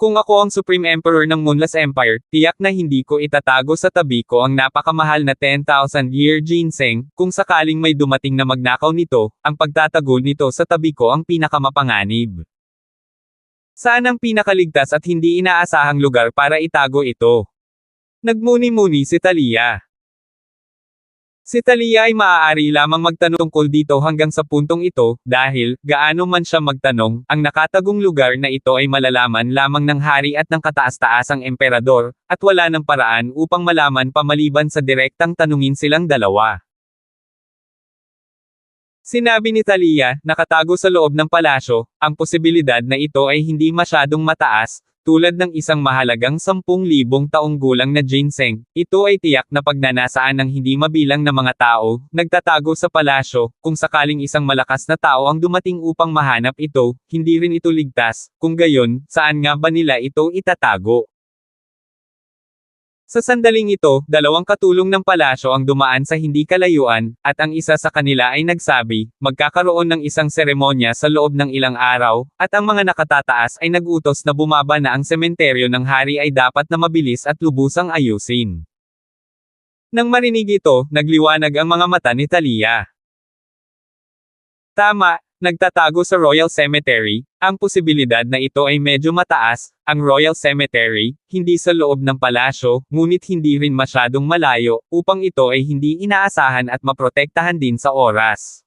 Kung ako ang Supreme Emperor ng Moonless Empire, tiyak na hindi ko itatago sa tabi ko ang napakamahal na 10,000-year ginseng, kung sakaling may dumating na magnakaw nito, ang pagtatago nito sa tabi ko ang pinakamapanganib. Saan ang pinakaligtas at hindi inaasahang lugar para itago ito? Nagmuni-muni si Talia. Si Talia ay maaari lamang magtanong tungkol dito hanggang sa puntong ito, dahil, gaano man siya magtanong, ang nakatagong lugar na ito ay malalaman lamang ng hari at ng kataas-taasang emperador, at wala ng paraan upang malaman pa maliban sa direktang tanungin silang dalawa. Sinabi ni Talia, nakatago sa loob ng palasyo, ang posibilidad na ito ay hindi masyadong mataas, tulad ng isang mahalagang 10,000 taong gulang na ginseng, ito ay tiyak na pagnanasaan ng hindi mabilang na mga tao, nagtatago sa palasyo, kung sakaling isang malakas na tao ang dumating upang mahanap ito, hindi rin ito ligtas, kung gayon, saan nga ba nila ito itatago? Sa sandaling ito, dalawang katulong ng palasyo ang dumaan sa hindi kalayuan, at ang isa sa kanila ay nagsabi, magkakaroon ng isang seremonya sa loob ng ilang araw, at ang mga nakatataas ay nag-utos na bumaba na ang sementeryo ng hari ay dapat na mabilis at lubusang ayusin. Nang marinig ito, nagliwanag ang mga mata ni Talia. Tama, nagtatago sa Royal Cemetery, ang posibilidad na ito ay medyo mataas, ang Royal Cemetery, hindi sa loob ng palasyo, ngunit hindi rin masyadong malayo, upang ito ay hindi inaasahan at maprotektahan din sa oras.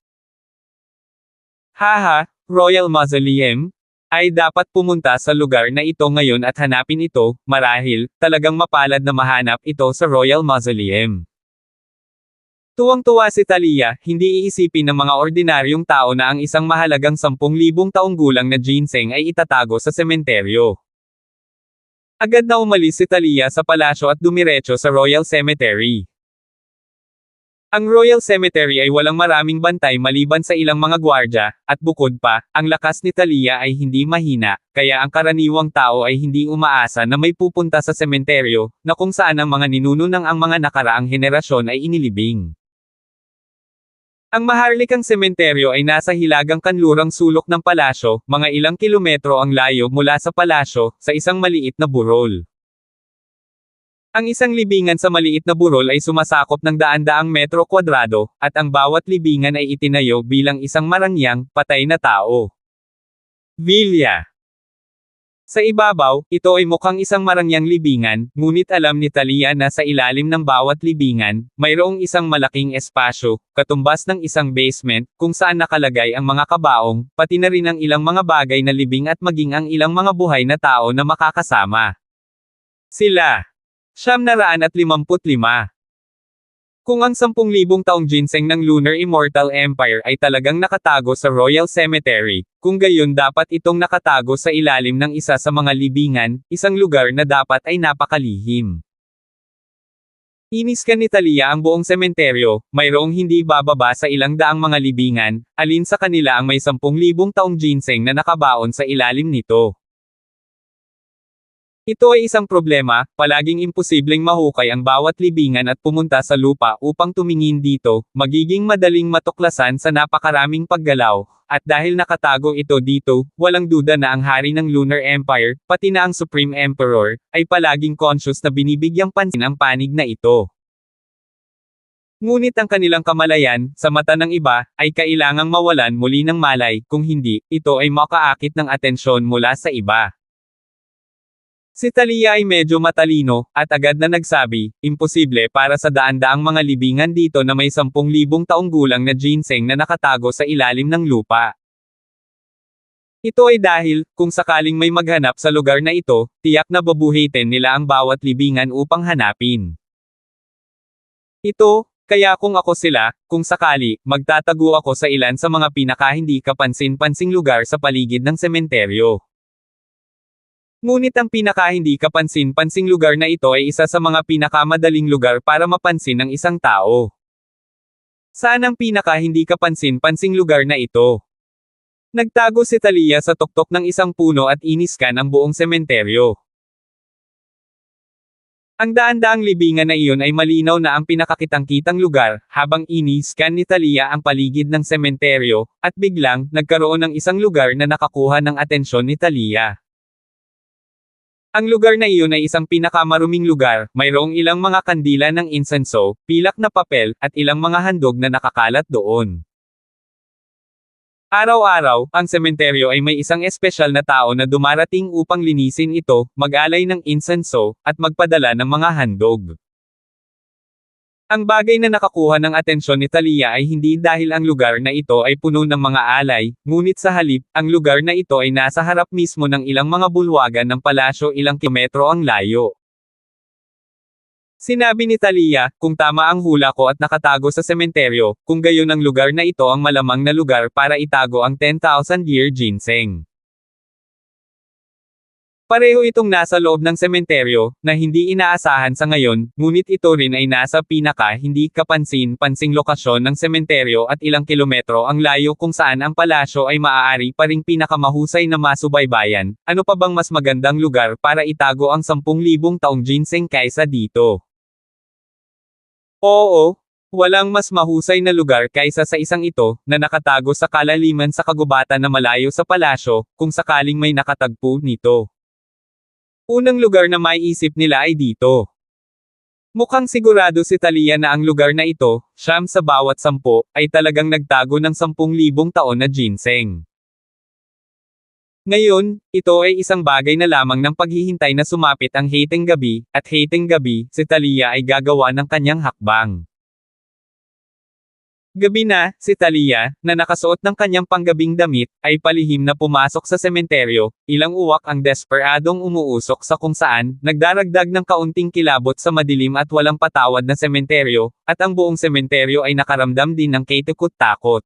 Haha, Royal Mausoleum? Ay dapat pumunta sa lugar na ito ngayon at hanapin ito, marahil, talagang mapalad na mahanap ito sa Royal Mausoleum. Tuwang-tuwa si Talia, hindi iisipin ng mga ordinaryong tao na ang isang mahalagang 10,000 taong gulang na ginseng ay itatago sa sementeryo. Agad na umalis si Talia sa palasyo at dumiretso sa Royal Cemetery. Ang Royal Cemetery ay walang maraming bantay maliban sa ilang mga gwardya, at bukod pa, ang lakas ni Talia ay hindi mahina, kaya ang karaniwang tao ay hindi umaasa na may pupunta sa sementeryo, na kung saan ang mga ninuno ng ang mga nakaraang henerasyon ay inilibing. Ang maharlikang sementeryo ay nasa hilagang kanlurang sulok ng palasyo, mga ilang kilometro ang layo mula sa palasyo, sa isang maliit na burol. Ang isang libingan sa maliit na burol ay sumasakop ng daan-daang metro kwadrado, at ang bawat libingan ay itinayo bilang isang marangyang, patay na tao. Villa. Sa ibabaw, ito ay mukhang isang marangyang libingan, ngunit alam ni Talia na sa ilalim ng bawat libingan, mayroong isang malaking espasyo, katumbas ng isang basement, kung saan nakalagay ang mga kabaong, pati na rin ang ilang mga bagay na libing at maging ang ilang mga buhay na tao na makakasama. Sila. 955. Kung ang 10,000 taong ginseng ng Lunar Immortal Empire ay talagang nakatago sa Royal Cemetery, kung gayon dapat itong nakatago sa ilalim ng isa sa mga libingan, isang lugar na dapat ay napakalihim. Iniskan ni Talia ang buong sementeryo, mayroong hindi bababa sa ilang daang mga libingan, alin sa kanila ang may 10,000 taong ginseng na nakabaon sa ilalim nito. Ito ay isang problema, palaging imposibleng mahukay ang bawat libingan at pumunta sa lupa upang tumingin dito, magiging madaling matuklasan sa napakaraming paggalaw, at dahil nakatago ito dito, walang duda na ang hari ng Lunar Empire, pati na ang Supreme Emperor, ay palaging conscious na binibigyang pansin ang panig na ito. Ngunit ang kanilang kamalayan, sa mata ng iba, ay kailangang mawalan muli ng malay, kung hindi, ito ay makaakit ng atensyon mula sa iba. Si Talia ay medyo matalino, at agad na nagsabi, imposible para sa daan-daang mga libingan dito na may 10,000 taong gulang na ginseng na nakatago sa ilalim ng lupa. Ito ay dahil, kung sakaling may maghanap sa lugar na ito, tiyak na babuhitin nila ang bawat libingan upang hanapin. Ito, kaya kung ako sila, kung sakali, magtatago ako sa ilan sa mga pinaka-hindi kapansin-pansing lugar sa paligid ng sementeryo. Ngunit ang pinaka-hindi kapansin-pansing lugar na ito ay isa sa mga pinakamadaling lugar para mapansin ng isang tao. Saan ang pinaka-hindi kapansin-pansing lugar na ito? Nagtago si Talia sa tuktok ng isang puno at iniskan ang buong sementeryo. Ang daan-daang libingan na iyon ay malinaw na ang pinakakitang-kitang lugar, habang iniskan ni Talia ang paligid ng sementeryo, at biglang, nagkaroon ng isang lugar na nakakuha ng atensyon ni Talia. Ang lugar na iyon ay isang pinakamaruming lugar, mayroong ilang mga kandila ng insenso, pilak na papel, at ilang mga handog na nakakalat doon. Araw-araw, ang sementeryo ay may isang espesyal na tao na dumarating upang linisin ito, mag-alay ng insenso, at magpadala ng mga handog. Ang bagay na nakakuha ng atensyon ni Talia ay hindi dahil ang lugar na ito ay puno ng mga alay, ngunit sa halip, ang lugar na ito ay nasa harap mismo ng ilang mga bulwagan ng palasyo ilang kilometro ang layo. Sinabi ni Talia, kung tama ang hula ko at nakatago sa sementeryo, kung gayon ang lugar na ito ang malamang na lugar para itago ang 10,000-year ginseng. Pareho itong nasa loob ng sementeryo, na hindi inaasahan sa ngayon, ngunit ito rin ay nasa hindi kapansin-pansing lokasyon ng sementeryo at ilang kilometro ang layo kung saan ang palasyo ay maaari pa ring pinakamahusay na masubaybayan. Ano pa bang mas magandang lugar para itago ang 10,000 taong ginseng kaysa dito? Oo, walang mas mahusay na lugar kaysa sa isang ito, na nakatago sa kalaliman sa kagubatan na malayo sa palasyo, kung sakaling may nakatagpo nito. Unang lugar na maiisip nila ay dito. Mukhang sigurado si Talia na ang lugar na ito, 9 sa bawat 10, ay talagang nagtago ng 10,000 taon na ginseng. Ngayon, ito ay isang bagay na lamang ng paghihintay na sumapit ang hating gabi, at hating gabi, si Talia ay gagawa ng kanyang hakbang. Gabi na, si Talia, na nakasuot ng kanyang panggabing damit, ay palihim na pumasok sa sementeryo, ilang uwak ang desperadong umuusok sa kung saan, nagdaragdag ng kaunting kilabot sa madilim at walang patawad na sementeryo, at ang buong sementeryo ay nakaramdam din ng katakot-takot.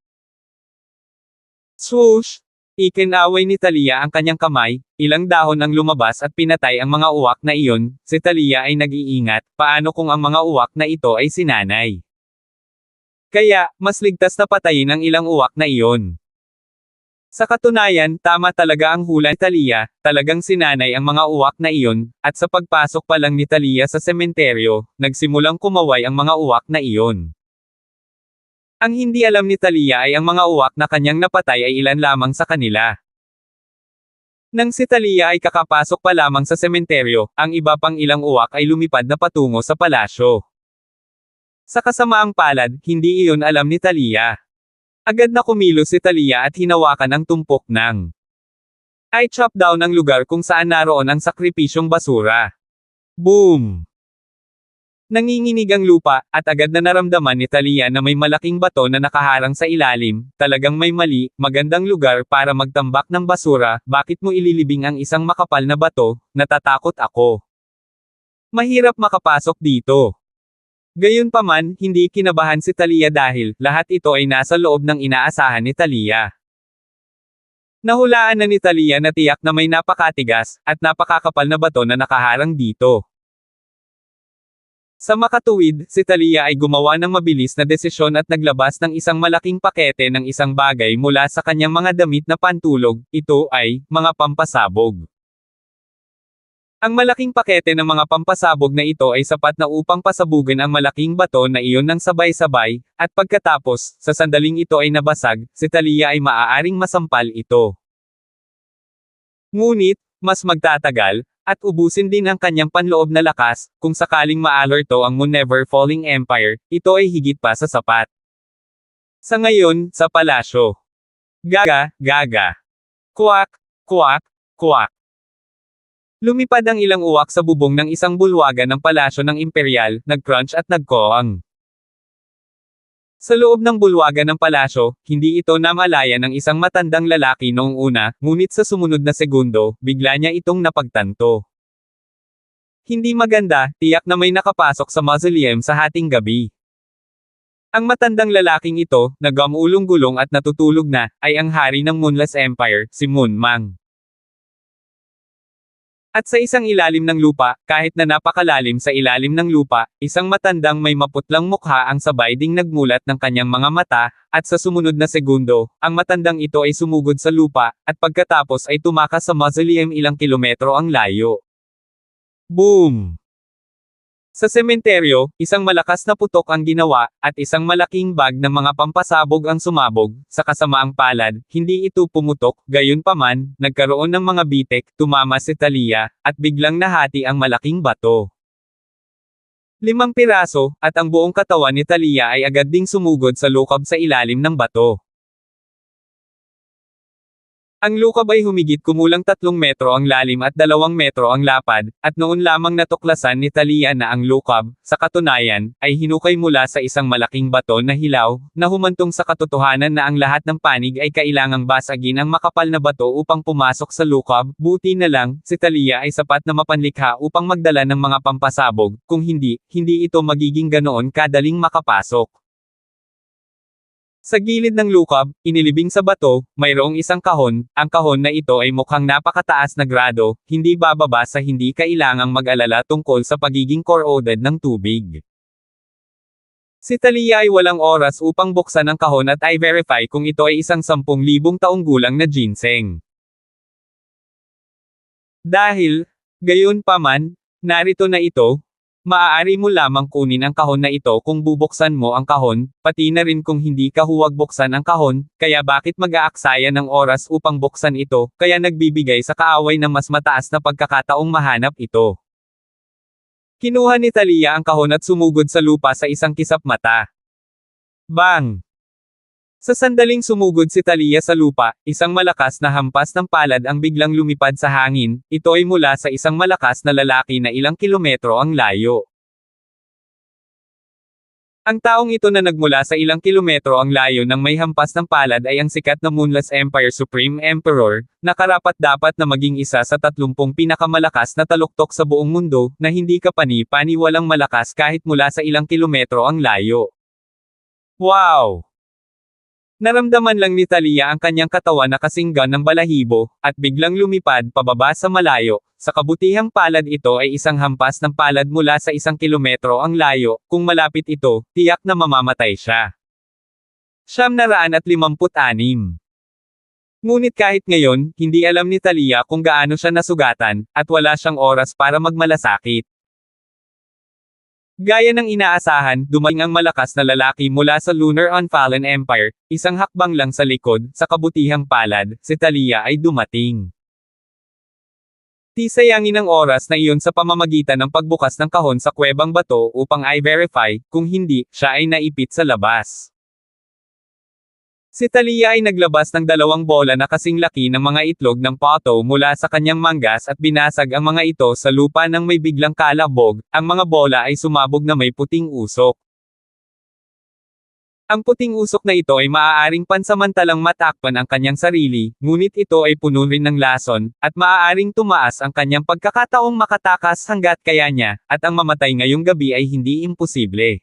Swoosh! Ikinaway ni Talia ang kanyang kamay, ilang dahon ang lumabas at pinatay ang mga uwak na iyon. Si Talia ay nag-iingat, paano kung ang mga uwak na ito ay sinanay? Kaya, mas ligtas na patayin ang ilang uwak na iyon. Sa katunayan, tama talaga ang hula ni Talia, talagang sinanay ang mga uwak na iyon, at sa pagpasok pa lang ni Talia sa sementeryo, nagsimulang kumaway ang mga uwak na iyon. Ang hindi alam ni Talia ay ang mga uwak na kanyang napatay ay ilan lamang sa kanila. Nang si Talia ay kakapasok pa lamang sa sementeryo, ang iba pang ilang uwak ay lumipad na patungo sa palasyo. Sa kasamaang palad, hindi iyon alam ni Talia. Agad na kumilos si Talia at hinawakan ang tumpok ng i-chop down ang lugar kung saan naroon ang sakripisyong basura. Boom! Nanginginig ang lupa, at agad na naramdaman ni Talia na may malaking bato na nakaharang sa ilalim. Talagang may mali, magandang lugar para magtambak ng basura, bakit mo ililibing ang isang makapal na bato? Natatakot ako. Mahirap makapasok dito. Gayunpaman, hindi kinabahan si Talia dahil, lahat ito ay nasa loob ng inaasahan ni Talia. Nahulaan na ni Talia na tiyak na may napakatigas, at napakakapal na bato na nakaharang dito. Sa makatuwid, si Talia ay gumawa ng mabilis na desisyon at naglabas ng isang malaking pakete ng isang bagay mula sa kanyang mga damit na pantulog, ito ay, mga pampasabog. Ang malaking pakete ng mga pampasabog na ito ay sapat na upang pasabugan ang malaking bato na iyon ng sabay-sabay, at pagkatapos, sa sandaling ito ay nabasag, si Talia ay maaaring masampal ito. Ngunit, mas magtatagal, at ubusin din ang kanyang panloob na lakas, kung sakaling maalerto ang Moon Never Falling Empire, ito ay higit pa sa sapat. Sa ngayon, sa palasyo. Gaga, gaga. Kuwak, kuwak, kuwak. Lumipad ang ilang uwak sa bubong ng isang bulwagan ng palasyo ng imperial, nag-crunch at nagkoang. Sa loob ng bulwagan ng palasyo, hindi ito namalaya ng isang matandang lalaki noong una, ngunit sa sumunod na segundo, bigla niya itong napagtanto. Hindi maganda, tiyak na may nakapasok sa mausoleum sa hating gabi. Ang matandang lalaking ito, na gamulong-gulong at natutulog na, ay ang hari ng Moonless Empire, si Moon Mang. At sa isang ilalim ng lupa, kahit na napakalalim sa ilalim ng lupa, isang matandang may maputlang mukha ang sabay ding nagmulat ng kanyang mga mata, at sa sumunod na segundo, ang matandang ito ay sumugod sa lupa, at pagkatapos ay tumakas sa mausoleum ilang kilometro ang layo. Boom! Sa sementeryo, isang malakas na putok ang ginawa, at isang malaking bag ng mga pampasabog ang sumabog. Sa kasamaang palad, hindi ito pumutok, gayunpaman, nagkaroon ng mga bitek, tumama si Talia, at biglang nahati ang malaking bato. 5 piraso, at ang buong katawan ni Talia ay agad ding sumugod sa lukob sa ilalim ng bato. Ang lukab ay humigit kumulang 3 metro ang lalim at 2 metro ang lapad, at noon lamang natuklasan ni Thalia na ang lukab, sa katunayan, ay hinukay mula sa isang malaking bato na hilaw, na humantong sa katotohanan na ang lahat ng panig ay kailangang basagin ang makapal na bato upang pumasok sa lukab. Buti na lang, si Thalia ay sapat na mapanlikha upang magdala ng mga pampasabog, kung hindi, hindi ito magiging ganoon kadaling makapasok. Sa gilid ng lukab, inilibing sa bato, mayroong isang kahon. Ang kahon na ito ay mukhang napakataas na grado, hindi bababa sa hindi kailangang mag-alala tungkol sa pagiging corroded ng tubig. Si Thalia ay walang oras upang buksan ang kahon at i-verify kung ito ay isang 10,000 taong gulang na ginseng. Dahil, gayon pa man, narito na ito. Maaari mo lamang kunin ang kahon na ito kung bubuksan mo ang kahon, pati na rin kung hindi ka huwag buksan ang kahon, kaya bakit mag-aaksaya ng oras upang buksan ito, kaya nagbibigay sa kaaway ng mas mataas na pagkakataong mahanap ito. Kinuha ni Thalia ang kahon at sumugod sa lupa sa isang kisap mata. Bang! Sa sandaling sumugod si Thalia sa lupa, isang malakas na hampas ng palad ang biglang lumipad sa hangin. Ito ay mula sa isang malakas na lalaki na ilang kilometro ang layo. Ang taong ito na nagmula sa ilang kilometro ang layo ng may hampas ng palad ay ang sikat na Moonless Empire Supreme Emperor, na karapat-dapat na maging isa sa 30 pinakamalakas na taluktok sa buong mundo, na hindi kapani-paniwalang malakas kahit mula sa ilang kilometro ang layo. Wow! Naramdaman lang ni Thalia ang kanyang katawan na kasinggan ng balahibo, at biglang lumipad pababa sa malayo. Sa kabutihang palad ito ay isang hampas ng palad mula sa 1 kilometro ang layo. Kung malapit ito, tiyak na mamamatay siya. 956. Ngunit kahit ngayon, hindi alam ni Thalia kung gaano siya nasugatan, at wala siyang oras para magmalasakit. Gaya ng inaasahan, dumating ang malakas na lalaki mula sa Lunar Unfallen Empire, isang hakbang lang sa likod, sa kabutihang palad, si Thalia ay dumating. Tisayangin ang oras na iyon sa pamamagitan ng pagbukas ng kahon sa kuwebang bato upang i-verify, kung hindi, siya ay naipit sa labas. Si Thalia ay naglabas ng 2 bola na kasing laki ng mga itlog ng pato mula sa kanyang manggas at binasag ang mga ito sa lupa nang may biglang kalabog. Ang mga bola ay sumabog na may puting usok. Ang puting usok na ito ay maaaring pansamantalang matakpan ang kanyang sarili, ngunit ito ay puno rin ng lason, at maaaring tumaas ang kanyang pagkakataong makatakas hanggat kaya niya, at ang mamatay ngayong gabi ay hindi imposible.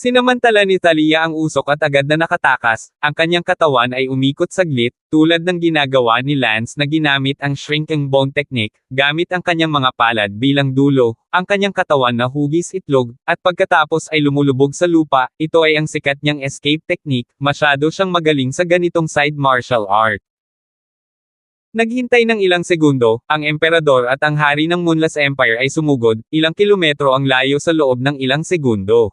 Sinamantala ni Thalia ang usok at agad na nakatakas, ang kanyang katawan ay umikot saglit, tulad ng ginagawa ni Lance na ginamit ang shrinking bone technique, gamit ang kanyang mga palad bilang dulo, ang kanyang katawan na hugis itlog, at pagkatapos ay lumulubog sa lupa. Ito ay ang sikat niyang escape technique, masyado siyang magaling sa ganitong side martial art. Naghintay ng ilang segundo, ang emperador at ang hari ng Moonless Empire ay sumugod, ilang kilometro ang layo sa loob ng ilang segundo.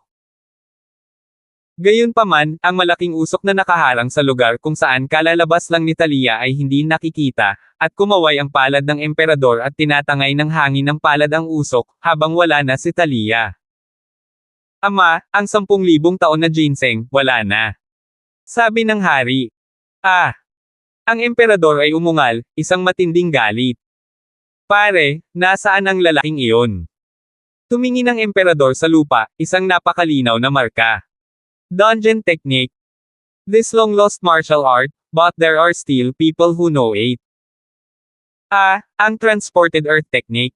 Gayunpaman, ang malaking usok na nakaharang sa lugar kung saan kalalabas lang ni Thalia ay hindi nakikita, at kumaway ang palad ng emperador at tinatangay ng hangin ng palad ang usok, habang wala na si Thalia. Ama, ang 10,000 taon na ginseng, wala na. Sabi ng hari. Ang emperador ay umungal, isang matinding galit. Pare, nasaan ang lalaking iyon? Tumingin ang emperador sa lupa, isang napakalinaw na marka. Dungeon technique. This long-lost martial art, but there are still people who know it. Ang transported earth technique.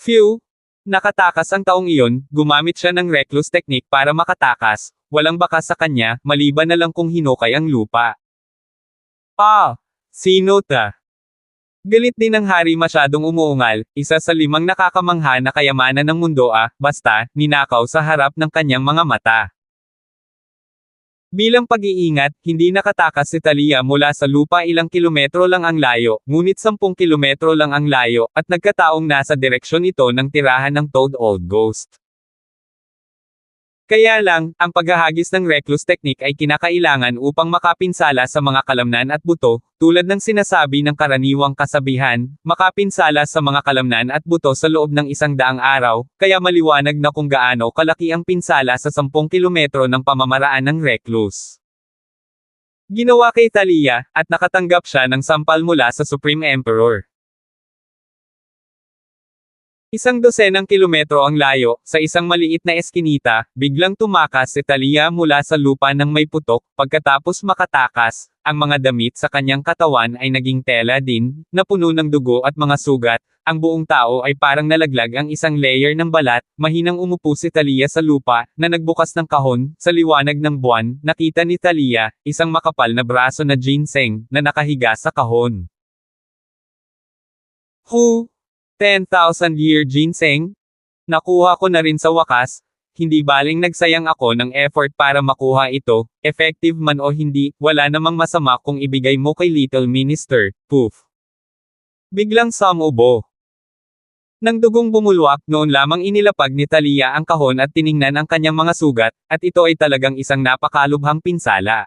Phew! Nakatakas ang taong iyon, gumamit siya ng recluse technique para makatakas, walang bakas sa kanya, maliban na lang kung hinukay ang lupa. Sino ta? Galit din ng hari masyadong umuungal, isa sa 5 nakakamangha na kayamanan ng mundo basta, ninakaw sa harap ng kanyang mga mata. Bilang pag-iingat, hindi nakatakas si Thalia mula sa lupa ilang kilometro lang ang layo, ngunit 10 kilometro lang ang layo, at nagkataong nasa direksyon ito ng tirahan ng Toad Old Ghost. Kaya lang, ang paghahagis ng recluse technique ay kinakailangan upang makapinsala sa mga kalamnan at buto, tulad ng sinasabi ng karaniwang kasabihan, makapinsala sa mga kalamnan at buto sa loob ng 100 araw, kaya maliwanag na kung gaano kalaki ang pinsala sa 10 kilometro ng pamamaraan ng recluse. Ginawa kay Talia, at nakatanggap siya ng sampal mula sa Supreme Emperor. 100 kilometro ang layo, sa isang maliit na eskinita, biglang tumakas si Talia mula sa lupa ng may putok, pagkatapos makatakas, ang mga damit sa kanyang katawan ay naging tela din, na puno ng dugo at mga sugat, ang buong tao ay parang nalaglag ang isang layer ng balat, mahinang umupo si Talia sa lupa, na nagbukas ng kahon, sa liwanag ng buwan, nakita ni Talia, isang makapal na braso na ginseng, na nakahiga sa kahon. 10,000-year ginseng? Nakuha ko na rin sa wakas, hindi baling nagsayang ako ng effort para makuha ito, effective man o hindi, wala namang masama kung ibigay mo kay Little Minister, poof. Biglang sumubo. Nang dugong bumulwak, noon lamang inilapag ni Talia ang kahon at tiningnan ang kanyang mga sugat, at ito ay talagang isang napakalubhang pinsala.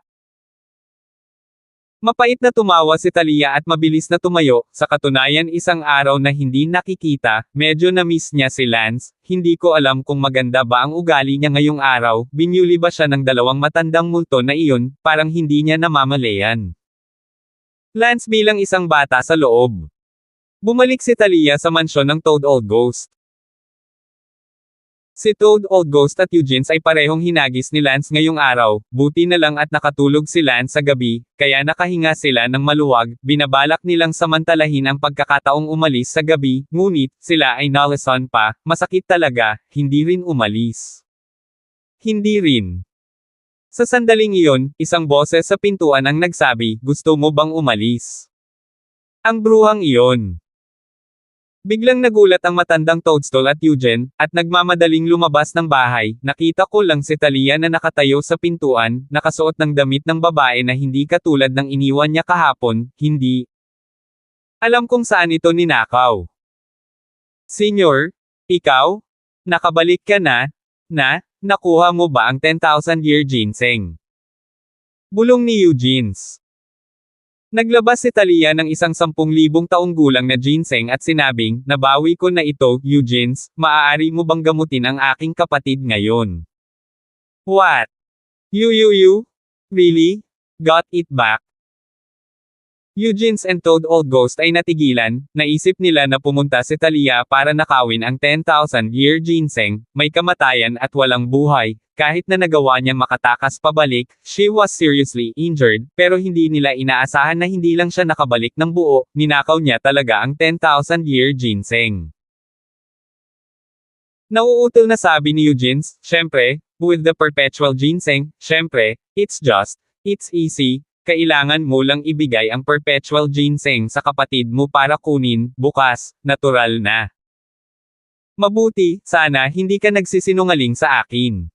Mapait na tumawa si Talia at mabilis na tumayo, sa katunayan isang araw na hindi nakikita, medyo na-miss niya si Lance, hindi ko alam kung maganda ba ang ugali niya ngayong araw, binyuli ba siya ng dalawang matandang multo na iyon, parang hindi niya namamalayan. Lance bilang isang bata sa loob. Bumalik si Talia sa mansyon ng Toad Old Ghost. Si Toad Old Ghost at Eugene ay parehong hinagis ni Lance ngayong araw, buti na lang at nakatulog si Lance sa gabi, kaya nakahinga sila ng maluwag, binabalak nilang samantalahin ang pagkakataong umalis sa gabi, ngunit, sila ay nalason pa, masakit talaga, hindi rin umalis. Hindi rin. Sa sandaling iyon, isang boses sa pintuan ang nagsabi, gusto mo bang umalis? Ang bruhang iyon. Biglang nagulat ang matandang Toadstool at Eugene, at nagmamadaling lumabas ng bahay, nakita ko lang si Talia na nakatayo sa pintuan, nakasuot ng damit ng babae na hindi katulad ng iniwan niya kahapon, hindi. Alam kung saan ito ninakaw. Senyor, ikaw? Nakabalik ka na? Nakuha mo ba ang 10,000-year ginseng? Bulong ni Eugene. Naglabas si Talia ng isang 10,000 taong gulang na ginseng at sinabing, nabawi ko na ito, Eugene, maaari mo bang gamutin ang aking kapatid ngayon? What? You? Really? Got it back? Eugene and Toad Old Ghost ay natigilan, naisip nila na pumunta si Talia para nakawin ang 10,000-year ginseng, may kamatayan at walang buhay, kahit na nagawa niyang makatakas pabalik, she was seriously injured, pero hindi nila inaasahan na hindi lang siya nakabalik ng buo, ninakaw niya talaga ang 10,000-year ginseng. Nauutal na sabi ni Eugene, syempre, with the perpetual ginseng, syempre, it's easy. Kailangan mo lang ibigay ang perpetual ginseng sa kapatid mo para kunin, bukas, natural na. Mabuti, sana hindi ka nagsisinungaling sa akin.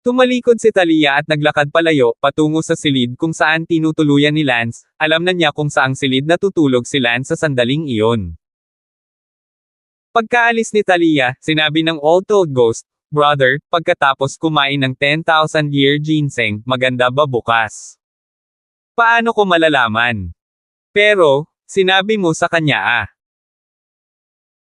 Tumalikod si Talia at naglakad palayo, patungo sa silid kung saan tinutuluyan ni Lance, alam na niya kung saang silid natutulog si Lance sa sandaling iyon. Pagkaalis ni Talia, sinabi ng Old Toad Ghost, brother, pagkatapos kumain ng 10,000-year ginseng, maganda ba bukas? Paano ko malalaman? Pero, sinabi mo sa kanya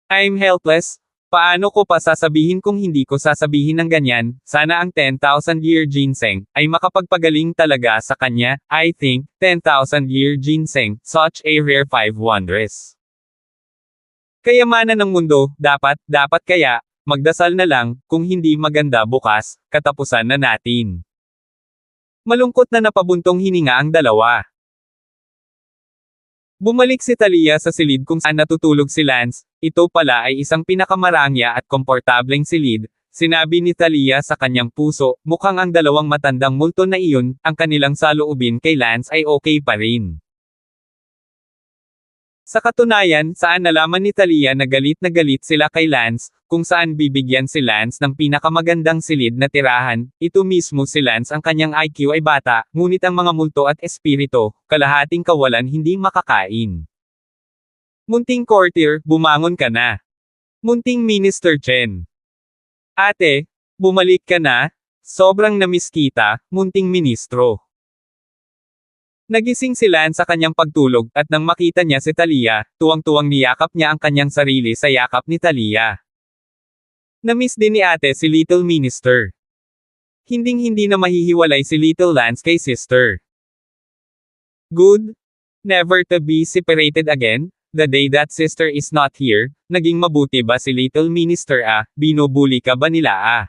I'm helpless. Paano ko pa sasabihin kung hindi ko sasabihin ng ganyan, sana ang 10,000-year ginseng, ay makapagpagaling talaga sa kanya, I think, 10,000-year ginseng, such a rare 5 wonders. Kayamanan ng mundo, dapat kaya, magdasal na lang, kung hindi maganda bukas, katapusan na natin. Malungkot na napabuntong hininga ang dalawa. Bumalik si Talia sa silid kung saan natutulog si Lance, ito pala ay isang pinakamarangya at komportableng silid, sinabi ni Talia sa kanyang puso, mukhang ang dalawang matandang multo na iyon, ang kanilang saloobin kay Lance ay okay pa rin. Sa katunayan, saan nalaman ni Talia na galit sila kay Lance, kung saan bibigyan si Lance ng pinakamagandang silid na tirahan, ito mismo si Lance ang kanyang IQ ay bata, ngunit ang mga multo at espirito, kalahating kawalan hindi makakain. Munting courtier, bumangon ka na. Munting Minister Chen. Ate, bumalik ka na? Sobrang namiss kita, munting ministro. Nagising si Lance sa kanyang pagtulog, at nang makita niya si Talia, tuwang-tuwang niyakap niya ang kanyang sarili sa yakap ni Talia. Namiss din ni ate si Little Minister. Hinding-hindi na mahihiwalay si Little Lance kay Sister. Good? Never to be separated again? The day that Sister is not here, naging mabuti ba si Little Minister binubuli ka ba nila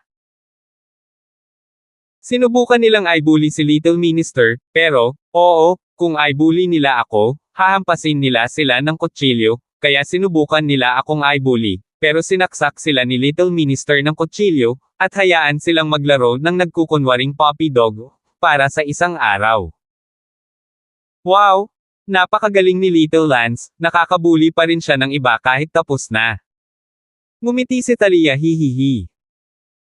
Sinubukan nilang i-bully si Little Minister, pero, oo, kung i-bully nila ako, hahampasin nila sila ng kutsilyo, kaya sinubukan nila akong i-bully, pero sinaksak sila ni Little Minister ng kutsilyo, at hayaan silang maglaro ng nagkukunwaring puppy dog, para sa isang araw. Wow! Napakagaling ni Little Lance, nakakabuli pa rin siya ng iba kahit tapos na. Ngumiti si Talia hihihi.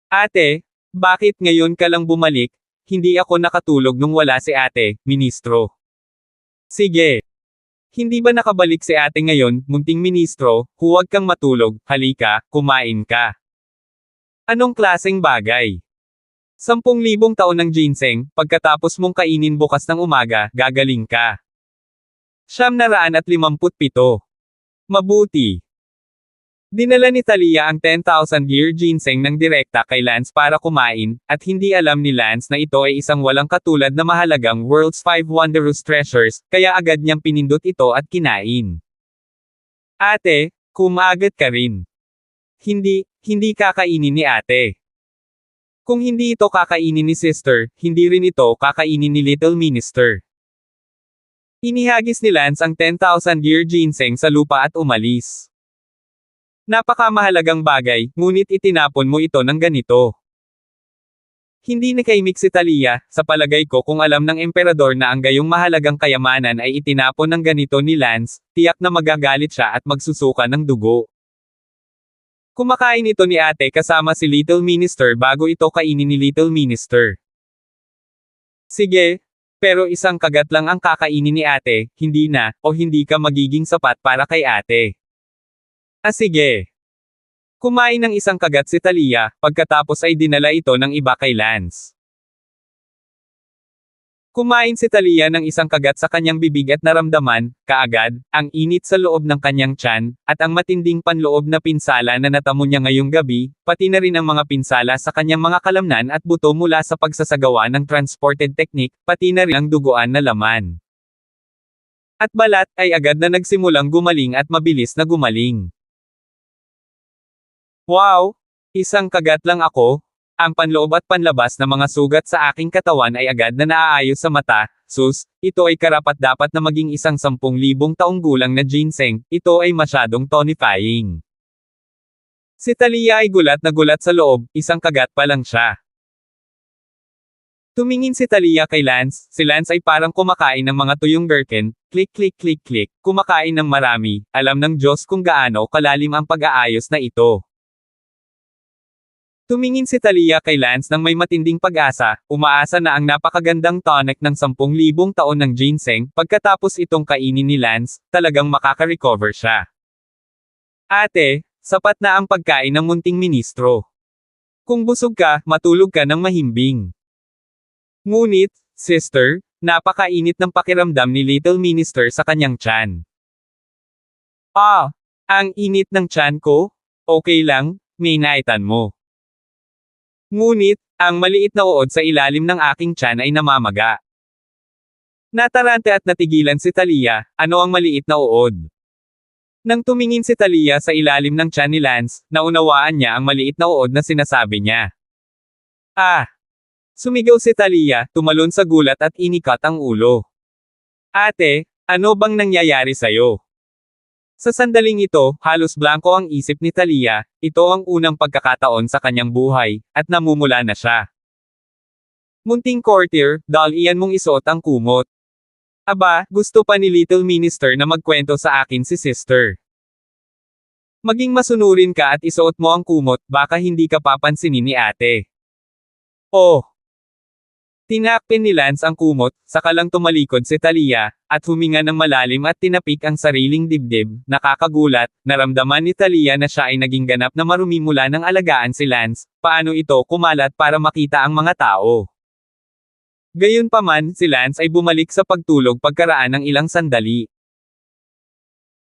Ate, bakit ngayon ka lang bumalik? Hindi ako nakatulog nung wala si ate, ministro. Sige. Hindi ba nakabalik si ate ngayon, munting ministro, huwag kang matulog, halika, kumain ka. Anong klaseng bagay? 10,000 taon ng ginseng, pagkatapos mong kainin bukas ng umaga, gagaling ka. 957. Mabuti. Dinala ni Talia ang 10,000-year ginseng ng direkta kay Lance para kumain, at hindi alam ni Lance na ito ay isang walang katulad na mahalagang World's 5 Wondrous Treasures, kaya agad niyang pinindot ito at kinain. Ate, kumagat ka rin. Hindi kakainin ni ate. Kung hindi ito kakainin ni Sister, hindi rin ito kakainin ni Little Minister. Inihagis ni Lance ang 10,000-year ginseng sa lupa at umalis. Napakamahalagang bagay, ngunit itinapon mo ito ng ganito. Hindi nakaimik si Talia, sa palagay ko kung alam ng emperador na ang gayong mahalagang kayamanan ay itinapon ng ganito ni Lance, tiyak na magagalit siya at magsusuka ng dugo. Kumakain ito ni ate kasama si Little Minister bago ito kainin ni Little Minister. Sige, pero isang kagat lang ang kakainin ni ate, hindi na, o hindi ka magiging sapat para kay ate. Sige. Kumain ng isang kagat si Talia, pagkatapos ay dinala ito ng iba kay Lance. Kumain si Talia ng isang kagat sa kanyang bibig at naramdaman, kaagad, ang init sa loob ng kanyang tiyan, at ang matinding panloob na pinsala na natamo niya ngayong gabi, pati na rin ang mga pinsala sa kanyang mga kalamnan at buto mula sa pagsasagawa ng transported technique, pati na rin ang duguan na laman. At balat ay agad na nagsimulang gumaling at mabilis na gumaling. Wow! Isang kagat lang ako. Ang panloob at panlabas na mga sugat sa aking katawan ay agad na naaayos sa mata. Sus, ito ay karapat-dapat na maging isang 10,000 taong gulang na ginseng, ito ay masyadong tonifying. Si Talia ay gulat na gulat sa loob, isang kagat pa lang siya. Tumingin si Talia kay Lance, si Lance ay parang kumakain ng mga tuyong gherkin, click click click click, kumakain ng marami, alam ng Diyos kung gaano kalalim ang pag-aayos na ito. Tumingin si Talia kay Lance nang may matinding pag-asa, umaasa na ang napakagandang tonic ng 10,000 taon ng ginseng, pagkatapos itong kainin ni Lance, talagang makaka-recover siya. Ate, sapat na ang pagkain ng munting ministro. Kung busog ka, matulog ka ng mahimbing. Ngunit, Sister, napakainit ng pakiramdam ni Little Minister sa kanyang tiyan. Ang init ng tiyan ko? Okay lang, may naitan mo. Ngunit, ang maliit na uod sa ilalim ng aking tiyan ay namamaga. Natarante at natigilan si Talia, ano ang maliit na uod? Nang tumingin si Talia sa ilalim ng tiyan ni Lance, naunawaan niya ang maliit na uod na sinasabi niya. Sumigaw si Talia, tumalon sa gulat at inikat ang ulo. Ate, ano bang nangyayari sa'yo? Sa sandaling ito, halos blanko ang isip ni Talia, ito ang unang pagkakataon sa kanyang buhay, at namumula na siya. Munting courtier, iyan mong isuot ang kumot. Aba, gusto pa ni Little Minister na magkwento sa akin si Sister. Maging masunurin ka at isuot mo ang kumot, baka hindi ka papansinin ni ate. Tinakpin ni Lance ang kumot, saka lang tumalikod si Talia, at huminga ng malalim at tinapik ang sariling dibdib, nakakagulat, naramdaman ni Talia na siya ay naging ganap na marumi mula nang alagaan si Lance, paano ito kumalat para makita ang mga tao. Gayunpaman, si Lance ay bumalik sa pagtulog pagkaraan ng ilang sandali.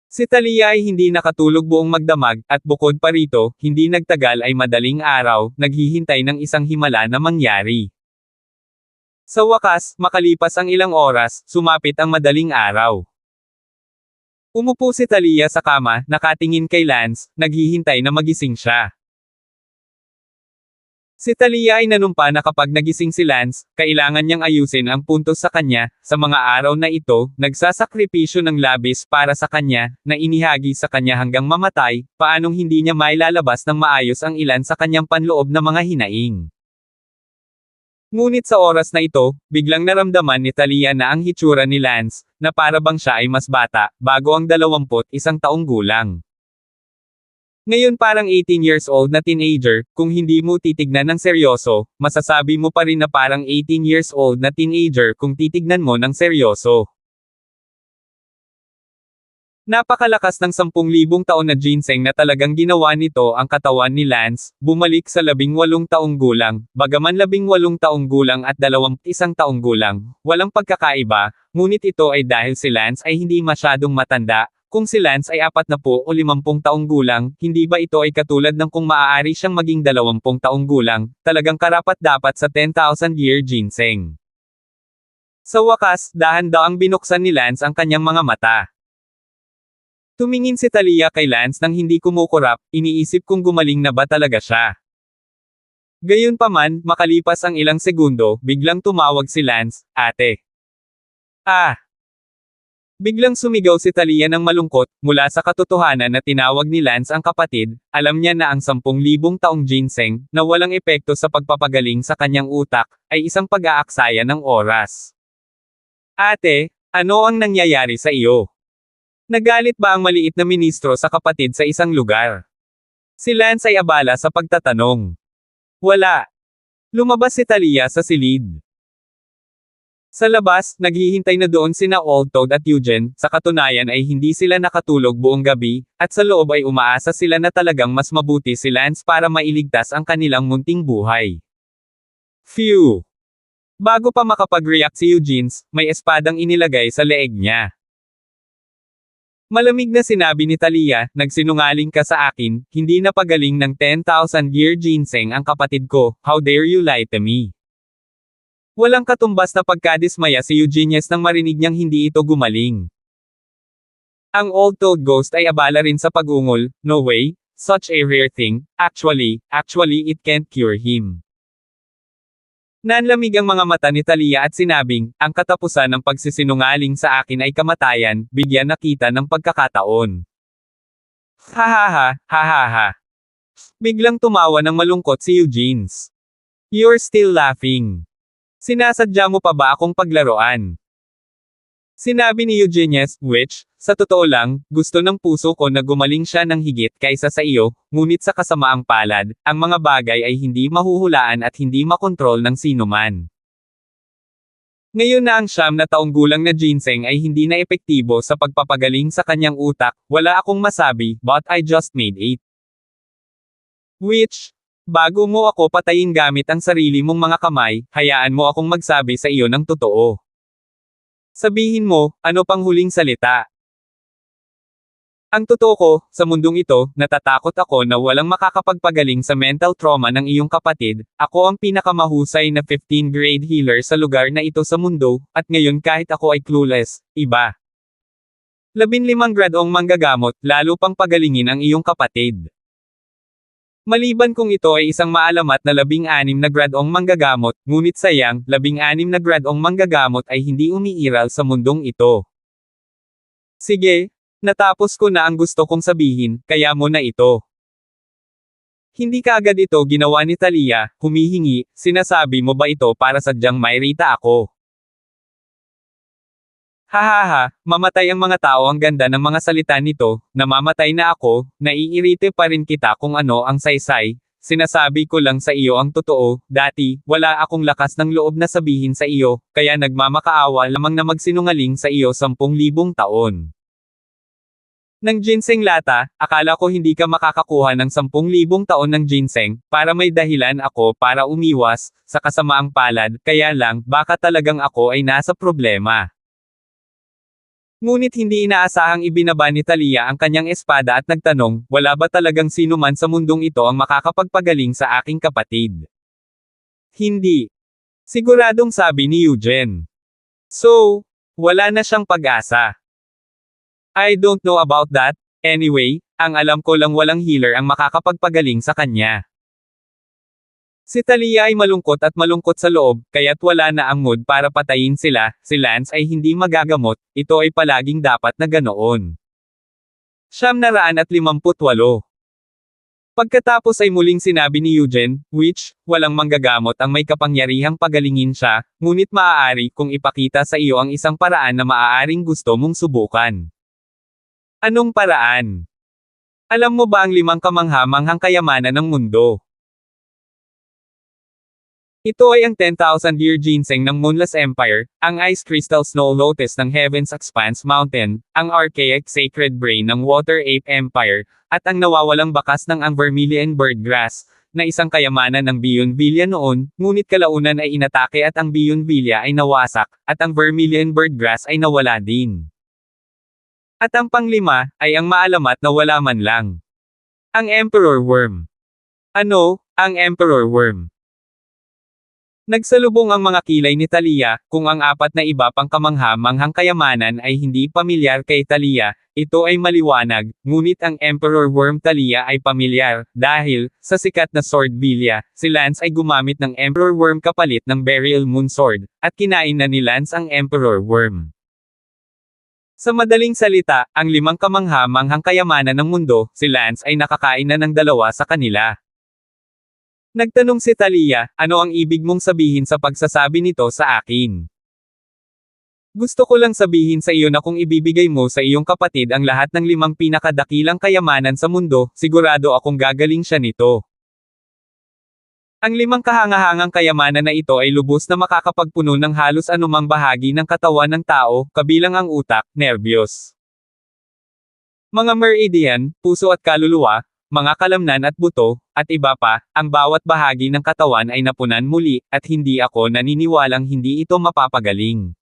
Si Talia ay hindi nakatulog buong magdamag, at bukod pa rito, hindi nagtagal ay madaling araw, naghihintay ng isang himala na mangyari. Sa wakas, makalipas ang ilang oras, sumapit ang madaling araw. Umupo si Talia sa kama, nakatingin kay Lance, naghihintay na magising siya. Si Talia ay nanumpa na kapag nagising si Lance, kailangan niyang ayusin ang puntos sa kanya. Sa mga araw na ito, nagsasakripisyo ng labis para sa kanya, na inihagi sa kanya hanggang mamatay, paanong hindi niya mailalabas ng maayos ang ilan sa kanyang panloob na mga hinaing. Ngunit sa oras na ito, biglang naramdaman ni Talia na ang hitsura ni Lance, na para bang siya ay mas bata, bago ang 21 taong gulang. Ngayon parang 18 years old na teenager, kung hindi mo titignan ng seryoso, masasabi mo pa rin na parang 18 years old na teenager kung titignan mo ng seryoso. Napakalakas ng 10,000 taon na ginseng na talagang ginawa nito ang katawan ni Lance, bumalik sa 18 taong gulang, bagaman 18 taong gulang at 21 taong gulang, walang pagkakaiba, ngunit ito ay dahil si Lance ay hindi masyadong matanda. Kung si Lance ay 40 o 50 taong gulang, hindi ba ito ay katulad ng kung maaari siyang maging 20 taong gulang, talagang karapat-dapat sa 10,000-year ginseng. Sa wakas, dahan-daang binuksan ni Lance ang kanyang mga mata. Tumingin si Talia kay Lance nang hindi kumukurap, iniisip kung gumaling na ba talaga siya. Gayunpaman, makalipas ang ilang segundo, biglang tumawag si Lance, "Ate." "Ah!" Biglang sumigaw si Talia ng malungkot, mula sa katotohanan na tinawag ni Lance ang kapatid, alam niya na ang 10,000 taong ginseng, na walang epekto sa pagpapagaling sa kanyang utak, ay isang pag-aaksaya ng oras. "Ate, ano ang nangyayari sa iyo? Nagalit ba ang maliit na ministro sa kapatid sa isang lugar?" Si Lance ay abala sa pagtatanong. "Wala." Lumabas si Talia sa silid. Sa labas, naghihintay na doon sina Old Toad at Eugene, sa katunayan ay hindi sila nakatulog buong gabi, at sa loob ay umaasa sila na talagang mas mabuti si Lance para mailigtas ang kanilang munting buhay. Phew! Bago pa makapag-react si Eugene, may espadang inilagay sa leeg niya. Malamig na sinabi ni Talia, "Nagsinungaling ka sa akin, hindi na pagaling ng 10,000-year ginseng ang kapatid ko, how dare you lie to me?" Walang katumbas na pagkadismaya si Eugenius nang marinig niyang hindi ito gumaling. Ang Old Toad Ghost ay abala rin sa pag-ungol, "No way, such a rare thing, actually, it can't cure him." Nanlamig ang mga mata ni Talia at sinabing, "Ang katapusan ng pagsisinungaling sa akin ay kamatayan, bigyan na kita ng pagkakataon." "Hahaha, hahaha." Biglang tumawa ng malungkot si Eugenius. "You're still laughing. Sinasadya mo pa ba akong paglaruan?" Sinabi ni Eugenius, which, sa totoo lang, gusto ng puso ko na gumaling siya ng higit kaysa sa iyo, ngunit sa kasamaang palad, ang mga bagay ay hindi mahuhulaan at hindi makontrol ng sinuman. Ngayon na ang 9 na taong gulang na ginseng ay hindi na epektibo sa pagpapagaling sa kanyang utak, wala akong masabi, but I just made it. Which, bago mo ako patayin gamit ang sarili mong mga kamay, hayaan mo akong magsabi sa iyo ng totoo. Sabihin mo, ano pang huling salita? Ang totoo ko, sa mundong ito, natatakot ako na walang makakapagpagaling sa mental trauma ng iyong kapatid. Ako ang pinakamahusay na 15th grade healer sa lugar na ito sa mundo, at ngayon kahit ako ay clueless, iba. 15 gradong manggagamot, lalo pang pagalingin ang iyong kapatid. Maliban kung ito ay isang maalamat na 16 na gradong manggagamot, ngunit sayang, 16 na gradong manggagamot ay hindi umiiral sa mundong ito. Sige, natapos ko na ang gusto kong sabihin, kaya mo na ito. Hindi kaagad ito ginawa ni Talia, humihingi, "Sinasabi mo ba ito para sadyang mairita ako?" "Hahaha, mamatay ang mga tao." Ang ganda ng mga salita nito, "Namamatay na ako, naiirite pa rin kita kung ano ang saysay, sinasabi ko lang sa iyo ang totoo, dati, wala akong lakas ng loob na sabihin sa iyo, kaya nagmamakaawa lamang na magsinungaling sa iyo 10,000 taon. Ng ginseng lata, akala ko hindi ka makakakuha ng 10,000 taon ng ginseng, para may dahilan ako para umiwas, sa kasamaang palad, kaya lang, baka talagang ako ay nasa problema." Ngunit hindi inaasahang ibinaba ni Talia ang kanyang espada at nagtanong, "Wala ba talagang sino man sa mundong ito ang makakapagpagaling sa aking kapatid?" "Hindi." Siguradong sabi ni Eugene. So, wala na siyang pag-asa. I don't know about that. Anyway, ang alam ko lang walang healer ang makakapagpagaling sa kanya. Si Talia ay malungkot at malungkot sa loob, kaya't wala na ang mood para patayin sila, si Lance ay hindi magagamot, ito ay palaging dapat na ganoon. 958. Pagkatapos ay muling sinabi ni Eugene, which, walang manggagamot ang may kapangyarihang pagalingin siya, ngunit maaari kung ipakita sa iyo ang isang paraan na maaaring gusto mong subukan. Anong paraan? Alam mo ba ang 5 kamangha-manghang kayamanan ng mundo? Ito ay ang 10,000-year ginseng ng Moonless Empire, ang Ice Crystal Snow Lotus ng Heaven's Expanse Mountain, ang Archaic Sacred Brain ng Water Ape Empire, at ang nawawalang bakas ng ang Vermilion Birdgrass, na isang kayamanan ng Bougainvillea noon, ngunit kalaunan ay inatake at ang Bougainvillea ay nawasak, at ang Vermilion Birdgrass ay nawala din. At ang panglima, ay ang maalamat na wala man lang. Ang Emperor Worm. Ano, ang Emperor Worm? Nagsalubong ang mga kilay ni Talia, kung ang 4 na iba pang kamangha-manghang kayamanan ay hindi pamilyar kay Talia, ito ay maliwanag, ngunit ang Emperor Worm Talia ay pamilyar, dahil, sa sikat na Sword Villa, si Lance ay gumamit ng Emperor Worm kapalit ng Burial Moon Sword, at kinain na ni Lance ang Emperor Worm. Sa madaling salita, ang 5 kamangha-manghang kayamanan ng mundo, si Lance ay nakakain na ng 2 sa kanila. Nagtanong si Talia, ano ang ibig mong sabihin sa pagsasabi nito sa akin? Gusto ko lang sabihin sa iyo na kung ibibigay mo sa iyong kapatid ang lahat ng 5 pinakadakilang kayamanan sa mundo, sigurado akong gagaling siya nito. Ang 5 kahangahangang kayamanan na ito ay lubos na makakapagpuno ng halos anumang bahagi ng katawan ng tao, kabilang ang utak, nerbiyos, mga meridian, puso at kaluluwa, mga kalamnan at buto, at iba pa, ang bawat bahagi ng katawan ay napunan muli, at hindi ako naniniwalang hindi ito mapapagaling.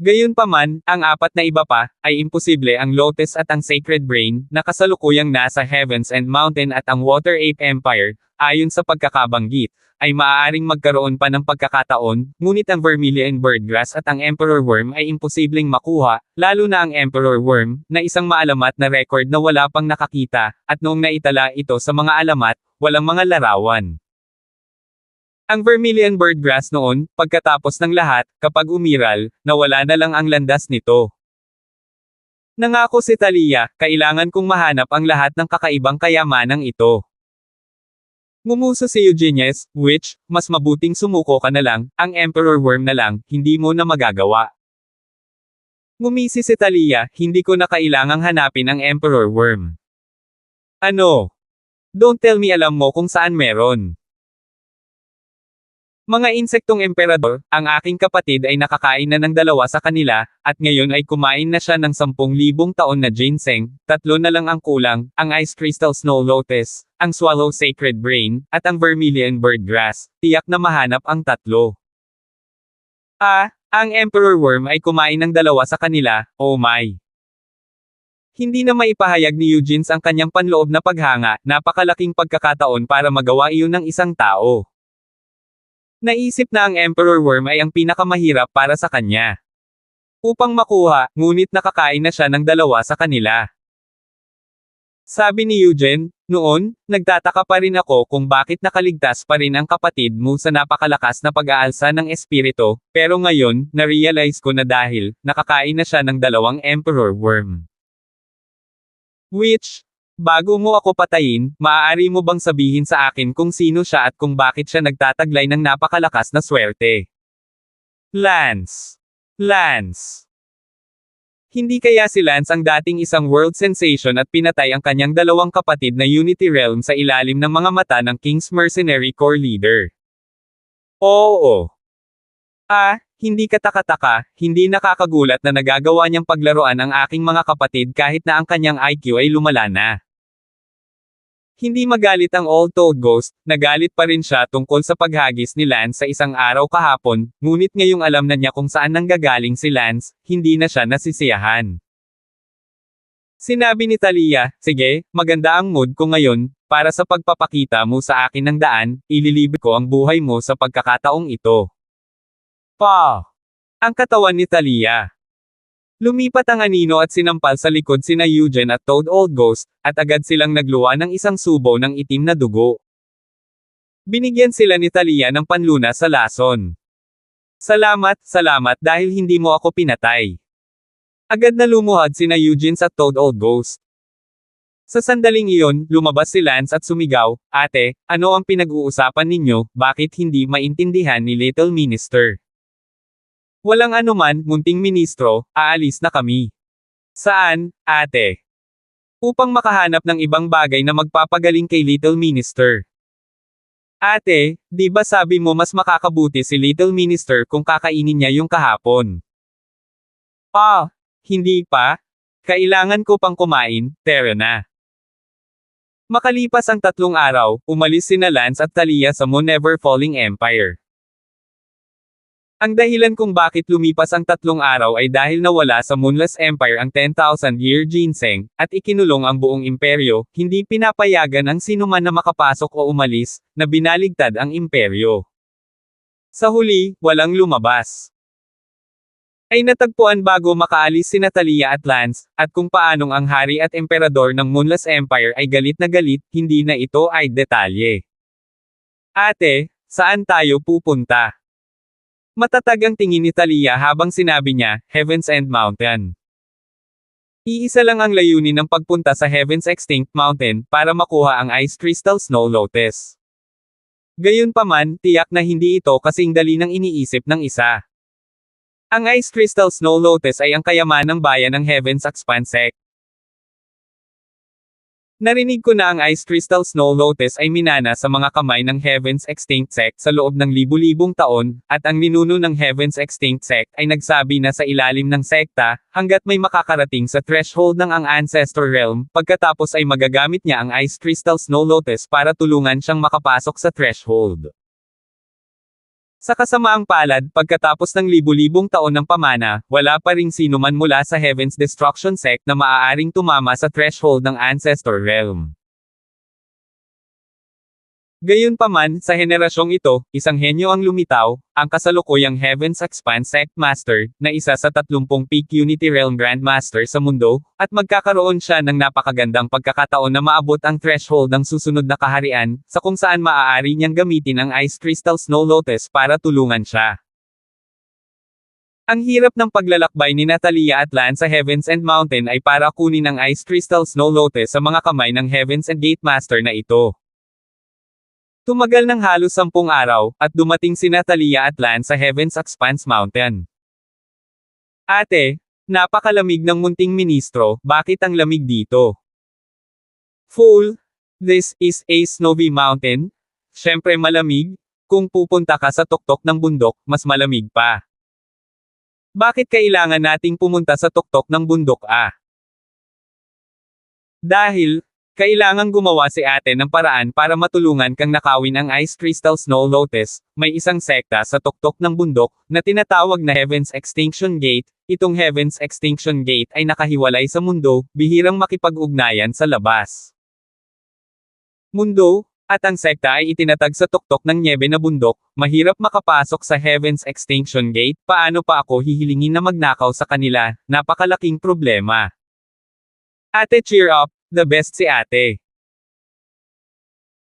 Gayunpaman, ang 4 na iba pa, ay imposible ang Lotus at ang Sacred Brain, na kasalukuyang nasa Heavens and Mountain at ang Water Ape Empire, ayon sa pagkakabanggit, ay maaaring magkaroon pa ng pagkakataon, ngunit ang Vermilion Birdgrass at ang Emperor Worm ay imposibleng makuha, lalo na ang Emperor Worm, na isang maalamat na record na wala pang nakakita, at noong naitala ito sa mga alamat, walang mga larawan. Ang Vermilion Birdgrass noon, pagkatapos ng lahat, kapag umiral, nawala na lang ang landas nito. Nangako si Talia, kailangan kong mahanap ang lahat ng kakaibang kayamanang ito. Ngumuso si Eugenius, which, mas mabuting sumuko ka na lang, ang Emperor Worm na lang, hindi mo na magagawa. Ngumisi si Talia, hindi ko na kailangang hanapin ang Emperor Worm. Ano? Don't tell me alam mo kung saan meron. Mga insektong emperador, ang aking kapatid ay nakakain na ng 2 sa kanila, at ngayon ay kumain na siya ng 10,000 taon na ginseng, 3 na lang ang kulang, ang Ice Crystal Snow Lotus, ang Swallow Sacred Brain, at ang Vermilion Birdgrass, tiyak na mahanap ang 3. Ang Emperor Worm ay kumain ng 2 sa kanila, oh my. Hindi na maipahayag ni Eugene ang kanyang panloob na paghanga, napakalaking pagkakataon para magawa iyon ng isang tao. Naisip na ang Emperor Worm ay ang pinakamahirap para sa kanya. Upang makuha, ngunit nakakain na siya ng 2 sa kanila. Sabi ni Eugene, noon, nagtataka pa rin ako kung bakit nakaligtas pa rin ang kapatid mo sa napakalakas na pag-aalsa ng espiritu, pero ngayon, na-realize ko na dahil, nakakain na siya ng 2 Emperor Worm. Which, bago mo ako patayin, maaari mo bang sabihin sa akin kung sino siya at kung bakit siya nagtataglay ng napakalakas na swerte? Lance. Hindi kaya si Lance ang dating isang world sensation at pinatay ang kanyang 2 kapatid na Unity Realm sa ilalim ng mga mata ng King's Mercenary Corps leader? Oo. Hindi kataka-taka, hindi nakakagulat na nagagawa niyang paglaruan ang aking mga kapatid kahit na ang kanyang IQ ay lumala na. Hindi magalit ang Old Toad Ghost, nagalit pa rin siya tungkol sa paghagis ni Lance sa isang araw kahapon, ngunit ngayong alam na niya kung saan nanggagaling si Lance, hindi na siya nasisiyahan. Sinabi ni Talia, sige, maganda ang mood ko ngayon, para sa pagpapakita mo sa akin ng daan, ililibre ko ang buhay mo sa pagkakataong ito. Pa! Ang katawan ni Thalia. Lumipat ang anino at sinampal sa likod sina Eugene at Toad Old Ghost, at agad silang nagluwa ng isang subo ng itim na dugo. Binigyan sila ni Thalia ng panlunas sa lason. Salamat, salamat dahil hindi mo ako pinatay. Agad na lumuhad sina Eugene at Toad Old Ghost. Sa sandaling iyon, lumabas si Lance at sumigaw, "Ate, ano ang pinag-uusapan ninyo, bakit hindi maintindihan ni Little Minister?" "Walang anuman, munting ministro, aalis na kami." "Saan, ate?" "Upang makahanap ng ibang bagay na magpapagaling kay Little Minister." "Ate, di ba sabi mo mas makakabuti si Little Minister kung kakainin niya yung kahapon?" "Ah, hindi pa. Kailangan ko pang kumain, tara na." Makalipas ang 3 araw, umalis sina Lance at Thalia sa Moon Never Falling Empire. Ang dahilan kung bakit lumipas ang 3 araw ay dahil nawala sa Moonless Empire ang 10,000-year ginseng, at ikinulong ang buong imperyo, hindi pinapayagan ang sinuman na makapasok o umalis, na binaligtad ang imperyo. Sa huli, walang lumabas. Ay natagpuan bago makaalis sina Thalia at Lance, at kung paanong ang hari at emperador ng Moonless Empire ay galit na galit, hindi na ito ay detalye. "Ate, saan tayo pupunta?" Matatag ang tingin ni Thalia habang sinabi niya, "Heaven's End Mountain." Iisa lang ang layunin ng pagpunta sa Heaven's Extinct Mountain, para makuha ang Ice Crystal Snow Lotus. Gayunpaman, tiyak na hindi ito kasing dali ng iniisip ng isa. Ang Ice Crystal Snow Lotus ay ang kayamanang bayan ng Heaven's Expanse. Narinig ko na ang Ice Crystal Snow Lotus ay minana sa mga kamay ng Heaven's Extinct Sect sa loob ng libu-libong taon, at ang ninuno ng Heaven's Extinct Sect ay nagsabi na sa ilalim ng sekta, hanggat may makakarating sa threshold ng ang Ancestor Realm, pagkatapos ay magagamit niya ang Ice Crystal Snow Lotus para tulungan siyang makapasok sa threshold. Sa kasamaang palad, pagkatapos ng libu-libong taon ng pamana, wala pa ring sinuman mula sa Heaven's Destruction Sect na maaaring tumama sa threshold ng Ancestor Realm. Gayunpaman, sa henerasyong ito, isang henyo ang lumitaw, ang kasalukuyang Heaven's Expanse Sect Master, na isa sa 30 peak Unity Realm Grandmaster sa mundo, at magkakaroon siya ng napakagandang pagkakataon na maabot ang threshold ng susunod na kaharian, sa kung saan maaari niyang gamitin ang Ice Crystal Snow Lotus para tulungan siya. Ang hirap ng paglalakbay ni Thalia at Lance sa Heaven's End Mountain ay para kunin ang Ice Crystal Snow Lotus sa mga kamay ng Heaven's End Gate Master na ito. Tumagal ng halos 10 araw, at dumating sina Thalia at Lance sa Heaven's Expanse Mountain. "Ate, napakalamig ng munting ministro, bakit ang lamig dito?" "Fool! This is a snowy mountain. Syempre malamig, kung pupunta ka sa tuktok ng bundok, mas malamig pa." "Bakit kailangan nating pumunta sa tuktok ng bundok Dahil, kailangang gumawa si ate ng paraan para matulungan kang nakawin ang Ice Crystal Snow Lotus. May isang sekta sa tuktok ng bundok, na tinatawag na Heaven's Extinction Gate. Itong Heaven's Extinction Gate ay nakahiwalay sa mundo, bihirang makipag-ugnayan sa labas. Mundo, at ang sekta ay itinatag sa tuktok ng nyebe na bundok, mahirap makapasok sa Heaven's Extinction Gate, paano pa ako hihilingin na magnakaw sa kanila, napakalaking problema." "Ate cheer up, the best si ate."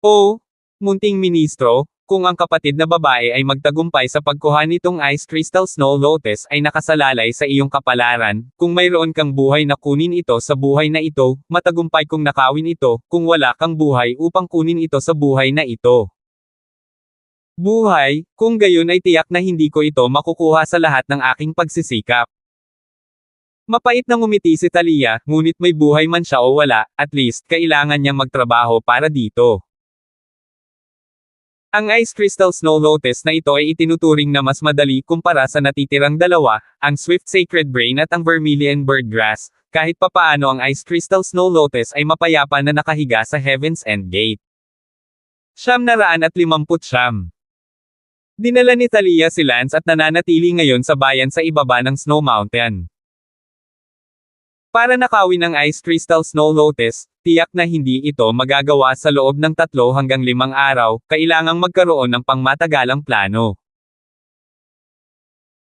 "Oh, munting ministro, kung ang kapatid na babae ay magtagumpay sa pagkuha nitong Ice Crystal Snow Lotus ay nakasalalay sa iyong kapalaran, kung mayroon kang buhay na kunin ito sa buhay na ito, matagumpay kung nakawin ito, kung wala kang buhay upang kunin ito sa buhay na ito." "Buhay, kung gayon ay tiyak na hindi ko ito makukuha sa lahat ng aking pagsisikap." Mapait na ngumiti si Thalia, ngunit may buhay man siya o wala, at least, kailangan niyang magtrabaho para dito. Ang Ice Crystal Snow Lotus na ito ay itinuturing na mas madali kumpara sa natitirang dalawa, ang Swift Sacred Brain at ang Vermilion Birdgrass, kahit papaano ang Ice Crystal Snow Lotus ay mapayapa na nakahiga sa Heaven's End Gate. 959. Dinala ni Thalia si Lance at nananatili ngayon sa bayan sa ibaba ng Snow Mountain. Para nakawin ang Ice Crystal Snow Lotus, tiyak na hindi ito magagawa sa loob ng 3 hanggang 5 araw, kailangang magkaroon ng pangmatagalang plano.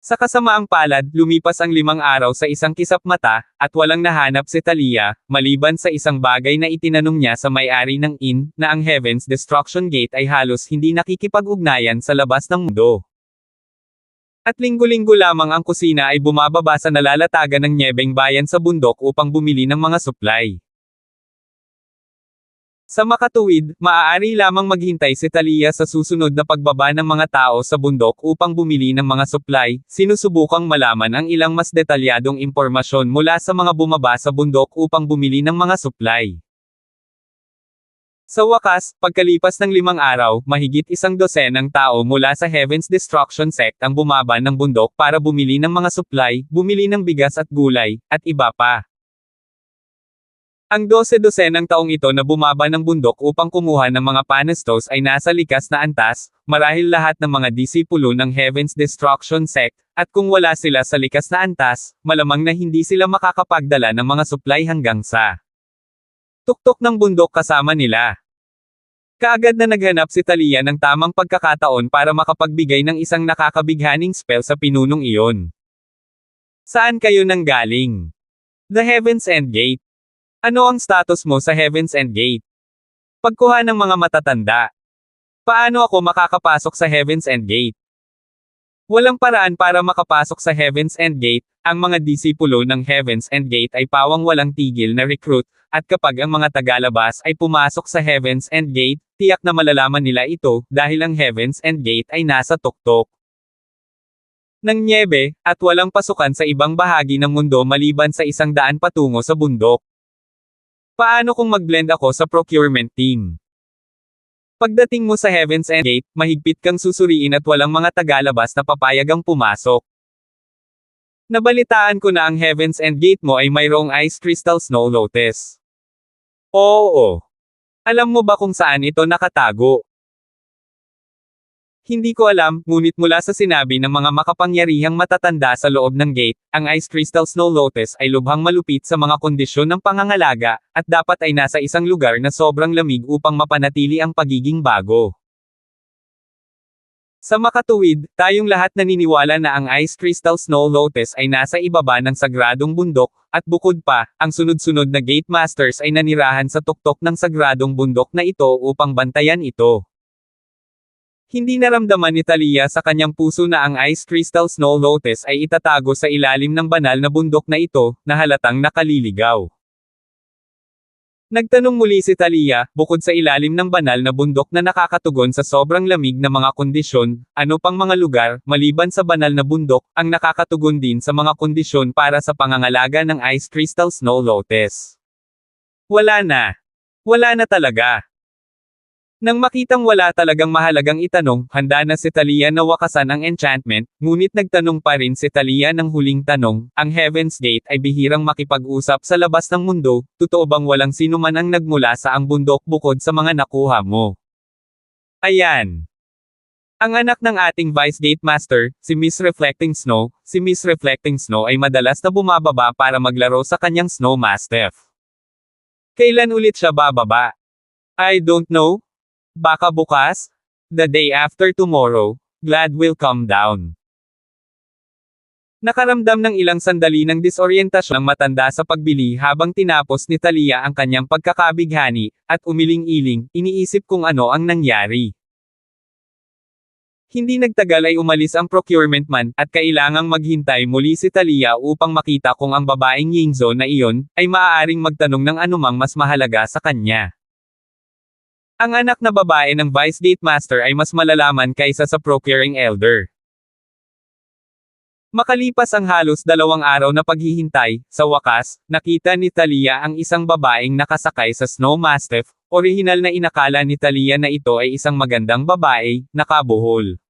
Sa kasamaang palad, lumipas ang 5 araw sa isang kisap mata, at walang nahanap si Talia, maliban sa isang bagay na itinanong niya sa may-ari ng inn, na ang Heaven's Destruction Gate ay halos hindi nakikipag-ugnayan sa labas ng mundo. At linggo-linggo lamang ang kusina ay bumababa sa nalalatagan ng Nyebeng Bayan sa bundok upang bumili ng mga supply. Sa makatuwid, maaari lamang maghintay si Talia sa susunod na pagbaba ng mga tao sa bundok upang bumili ng mga supply, sinusubukang malaman ang ilang mas detalyadong impormasyon mula sa mga bumaba sa bundok upang bumili ng mga supply. Sa wakas, pagkalipas ng 5 araw, mahigit 12 ng tao mula sa Heaven's Destruction Sect ang bumaba ng bundok para bumili ng mga supply, bumili ng bigas at gulay, at iba pa. Ang 12 ng taong ito na bumaba ng bundok upang kumuha ng mga panestos ay nasa likas na antas, marahil lahat ng mga disipulo ng Heaven's Destruction Sect, at kung wala sila sa likas na antas, malamang na hindi sila makakapagdala ng mga supply hanggang sa tuktok ng bundok kasama nila. Kaagad na naghanap si Talia ng tamang pagkakataon para makapagbigay ng isang nakakabighaning spell sa pinunong iyon. Saan kayo nanggaling? The Heaven's Endgate. Ano ang status mo sa Heaven's Endgate? Pagkuha ng mga matatanda. Paano ako makakapasok sa Heaven's Endgate? Walang paraan para makapasok sa Heaven's Endgate, ang mga disipulo ng Heaven's Endgate ay pawang walang tigil na recruit, at kapag ang mga tagalabas ay pumasok sa Heaven's Endgate, tiyak na malalaman nila ito, dahil ang Heaven's Endgate ay nasa tuktok ng nyebe, at walang pasukan sa ibang bahagi ng mundo maliban sa 100 patungo sa bundok. Paano kung mag-blend ako sa procurement team? Pagdating mo sa Heaven's Endgate, mahigpit kang susuriin at walang mga tagalabas na papayagang pumasok. Nabalitaan ko na ang Heaven's Endgate mo ay mayroong Ice Crystal Snow Lotus. Oo. Alam mo ba kung saan ito nakatago? Hindi ko alam, ngunit mula sa sinabi ng mga makapangyarihang matatanda sa loob ng gate, ang Ice Crystal Snow Lotus ay lubhang malupit sa mga kondisyon ng pangangalaga, at dapat ay nasa isang lugar na sobrang lamig upang mapanatili ang pagiging bago. Sa makatuwid, tayong lahat naniniwala na ang Ice Crystal Snow Lotus ay nasa ibaba ng sagradong bundok, at bukod pa, ang sunod-sunod na Gate Masters ay nanirahan sa tuktok ng sagradong bundok na ito upang bantayan ito. Hindi naramdaman ni Talia sa kanyang puso na ang Ice Crystal Snow Lotus ay itatago sa ilalim ng banal na bundok na ito, na halatang nakaliligaw. Nagtanong muli si Talia, bukod sa ilalim ng banal na bundok na nakakatugon sa sobrang lamig na mga kondisyon, ano pang mga lugar, maliban sa banal na bundok, ang nakakatugon din sa mga kondisyon para sa pangangalaga ng Ice Crystal Snow Lotus? Wala na. Wala na talaga. Nang makitang wala talagang mahalagang itanong, handa na si Talia na wakasan ang enchantment, ngunit nagtanong pa rin si Talia ng huling tanong, ang Heaven's Gate ay bihirang makipag-usap sa labas ng mundo, totoo bang walang sino man ang nagmula sa ang bundok bukod sa mga nakuha mo? Ayan. Ang anak ng ating Vice Gate Master, si Miss Reflecting Snow, ay madalas na bumababa para maglaro sa kanyang Snow Mastiff. Kailan ulit siya bababa? I don't know. Baka bukas? The day after tomorrow, Glad will come down. Nakaramdam ng ilang sandali ng disoryentasyon ang matanda sa pagbili habang tinapos ni Talia ang kanyang pagkakabighani, at umiling-iling, iniisip kung ano ang nangyari. Hindi nagtagal ay umalis ang procurement man, at kailangang maghintay muli si Talia upang makita kung ang babaeng Yingzo na iyon, ay maaaring magtanong ng anumang mas mahalaga sa kanya. Ang anak na babae ng Vice Gate Master ay mas malalaman kaysa sa procuring elder. Makalipas ang halos 2 araw na paghihintay, sa wakas, nakita ni Talia ang isang babaeng nakasakay sa Snow Mastiff, orihinal na inakala ni Talia na ito ay isang magandang babae, nakabuhol.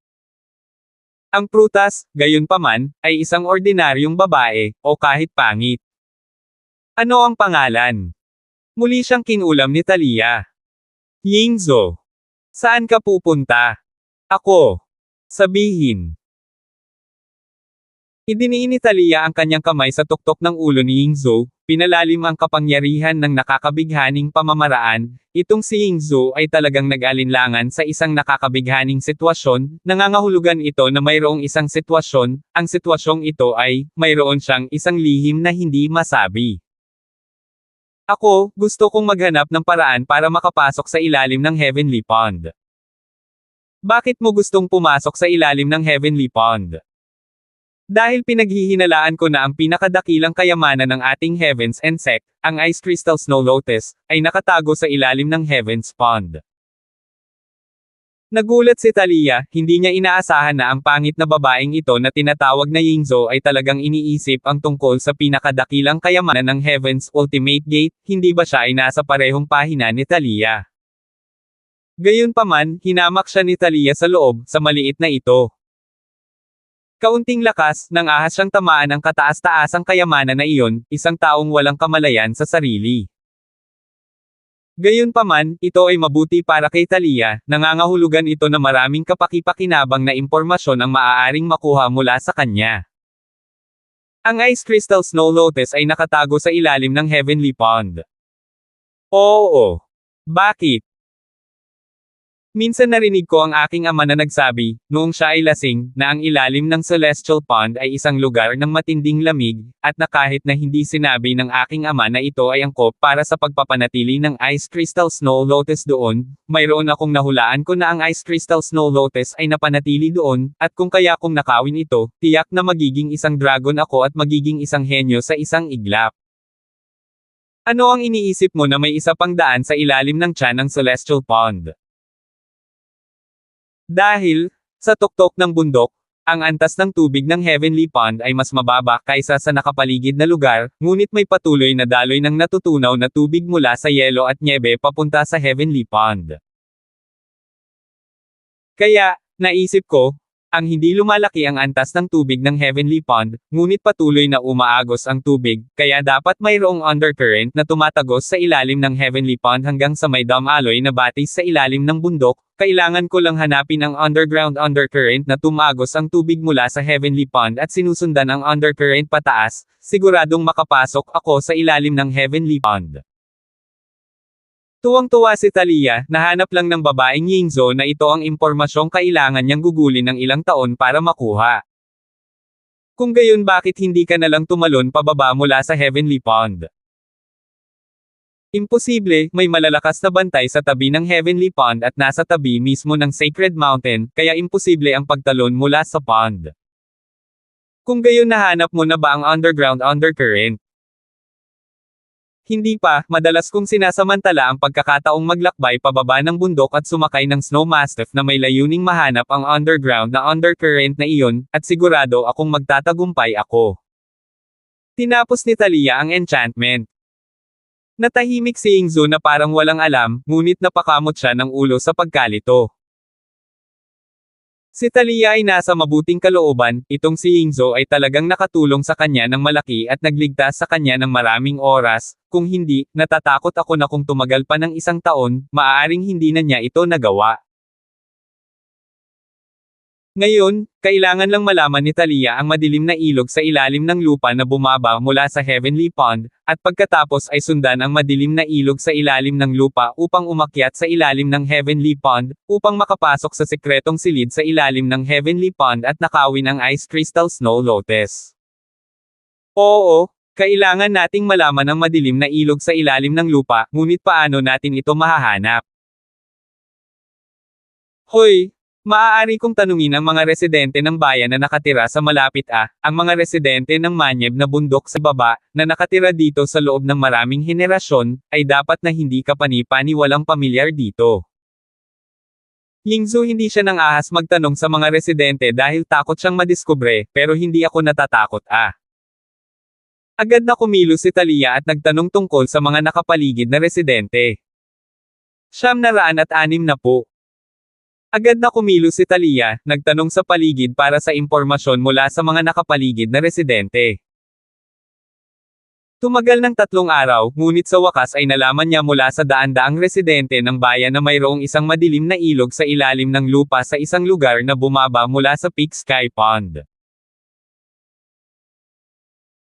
Ang prutas, gayunpaman, ay isang ordinaryong babae, o kahit pangit. Ano ang pangalan? Muli siyang kinulam ni Talia. Yingzo. Saan ka pupunta? Ako. Sabihin. Idiniin ni Thalia ang kanyang kamay sa tuktok ng ulo ni Yingzhou, pinalalim ang kapangyarihan ng nakakabighaning pamamaraan. Itong si Yingzhou ay talagang nag-alinlangan sa isang nakakabighaning sitwasyon, nangangahulugan ito na mayroong isang sitwasyon, ang sitwasyong ito ay, mayroon siyang isang lihim na hindi masabi. Ako, gusto kong maghanap ng paraan para makapasok sa ilalim ng Heavenly Pond. Bakit mo gustong pumasok sa ilalim ng Heavenly Pond? Dahil pinaghihinalaan ko na ang pinakadakilang kayamanan ng ating Heavens and Sect, ang Ice Crystal Snow Lotus, ay nakatago sa ilalim ng Heavens Pond. Nagulat si Thalia, hindi niya inaasahan na ang pangit na babaeng ito na tinatawag na Yingzhou ay talagang iniisip ang tungkol sa pinakadakilang kayamanan ng Heavens Ultimate Gate, hindi ba siya ay nasa parehong pahina ni Thalia? Gayunpaman, hinamak siya ni Thalia sa loob, sa maliit na ito. Kaunting lakas, nang ahas siyang tamaan ang kataas-taasang kayamanan na iyon, isang taong walang kamalayan sa sarili. Gayunpaman, ito ay mabuti para kay Thalia, nangangahulugan ito na maraming kapaki-pakinabang na impormasyon ang maaaring makuha mula sa kanya. Ang Ice Crystal Snow Lotus ay nakatago sa ilalim ng Heavenly Pond. Oo. Bakit? Minsan narinig ko ang aking ama na nagsabi, noong siya ay lasing, na ang ilalim ng Celestial Pond ay isang lugar ng matinding lamig, at na kahit na hindi sinabi ng aking ama na ito ay angkop para sa pagpapanatili ng Ice Crystal Snow Lotus doon, mayroon akong nahulaan ko na ang Ice Crystal Snow Lotus ay napanatili doon, at kung kaya kong nakawin ito, tiyak na magiging isang dragon ako at magiging isang henyo sa isang iglap. Ano ang iniisip mo na may isa pang daan sa ilalim ng tiyan ng Celestial Pond? Dahil, sa tuktok ng bundok, ang antas ng tubig ng Heavenly Pond ay mas mababa kaysa sa nakapaligid na lugar, ngunit may patuloy na daloy ng natutunaw na tubig mula sa yelo at nyebe papunta sa Heavenly Pond. Kaya, naisip ko, ang hindi lumalaki ang antas ng tubig ng Heavenly Pond, ngunit patuloy na umaagos ang tubig, kaya dapat mayroong undercurrent na tumatagos sa ilalim ng Heavenly Pond hanggang sa may damaloy na batis sa ilalim ng bundok. Kailangan ko lang hanapin ang underground undercurrent na tumagos ang tubig mula sa Heavenly Pond at sinusundan ang undercurrent pataas, siguradong makapasok ako sa ilalim ng Heavenly Pond. Tuwang-tuwa si Thalia, nahanap lang ng babaeng Yingzhou na ito ang impormasyong kailangan niyang gugulin ng ilang taon para makuha. Kung gayon bakit hindi ka na lang tumalon pababa mula sa Heavenly Pond? Imposible, may malalakas na bantay sa tabi ng Heavenly Pond at nasa tabi mismo ng Sacred Mountain, kaya imposible ang pagtalon mula sa pond. Kung gayon nahanap mo na ba ang underground undercurrent? Hindi pa, madalas kong sinasamantala ang pagkakataong maglakbay pababa ng bundok at sumakay ng Snow Mastiff na may layuning mahanap ang underground na undercurrent na iyon, at sigurado akong magtatagumpay ako. Tinapos ni Thalia ang enchantment. Natahimik si Yingzhou na parang walang alam, ngunit napakamot siya ng ulo sa pagkalito. Si Thalia ay nasa mabuting kalooban, itong si Yingzhou ay talagang nakatulong sa kanya ng malaki at nagligtas sa kanya ng maraming oras, kung hindi, natatakot ako na kung tumagal pa ng isang taon, maaaring hindi na niya ito nagawa. Ngayon, kailangan lang malaman ni Thalia ang madilim na ilog sa ilalim ng lupa na bumaba mula sa Heavenly Pond, at pagkatapos ay sundan ang madilim na ilog sa ilalim ng lupa upang umakyat sa ilalim ng Heavenly Pond, upang makapasok sa sekretong silid sa ilalim ng Heavenly Pond at nakawin ang Ice Crystal Snow Lotus. Oo, kailangan nating malaman ang madilim na ilog sa ilalim ng lupa, ngunit paano natin ito mahahanap? Hoy! Maaari kong tanungin ang mga residente ng bayan na nakatira sa malapit ang mga residente ng manyeb na bundok sa baba, na nakatira dito sa loob ng maraming henerasyon, ay dapat na hindi ka pani-paniwalang pamilyar dito. Yingzhou hindi siya nang ahas magtanong sa mga residente dahil takot siyang madiskubre, pero hindi ako natatakot Agad na kumilos si Thalia at nagtanong tungkol sa mga nakapaligid na residente. 960 po. Agad na kumilos si Thalia, nagtanong sa paligid para sa impormasyon mula sa mga nakapaligid na residente. Tumagal ng 3 araw, ngunit sa wakas ay nalaman niya mula sa daan-daang residente ng bayan na mayroong isang madilim na ilog sa ilalim ng lupa sa isang lugar na bumaba mula sa Peak Sky Pond.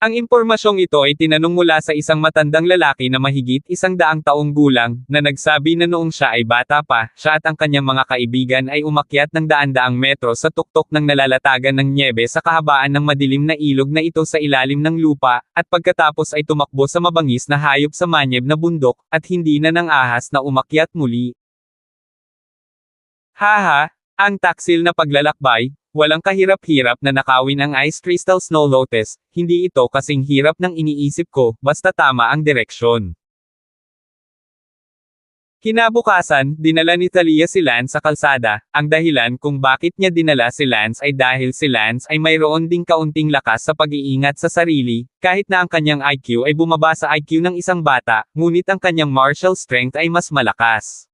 Ang impormasyong ito ay tinanong mula sa isang matandang lalaki na mahigit 100 taong gulang, na nagsabi na noong siya ay bata pa, siya at ang kanyang mga kaibigan ay umakyat ng daan-daang metro sa tuktok ng nalalatagan ng nyebe sa kahabaan ng madilim na ilog na ito sa ilalim ng lupa, at pagkatapos ay tumakbo sa mabangis na hayop sa manyeb na bundok, at hindi na ng ahas na umakyat muli. Haha, ang taksil na paglalakbay. Walang kahirap-hirap na nakawin ang Ice Crystal Snow Lotus, hindi ito kasing hirap ng iniisip ko, basta tama ang direksyon. Kinabukasan, dinala ni Talia si Lance sa kalsada. Ang dahilan kung bakit niya dinala si Lance ay dahil si Lance ay mayroon ding kaunting lakas sa pag-iingat sa sarili, kahit na ang kanyang IQ ay bumaba sa IQ ng isang bata, ngunit ang kanyang martial strength ay mas malakas.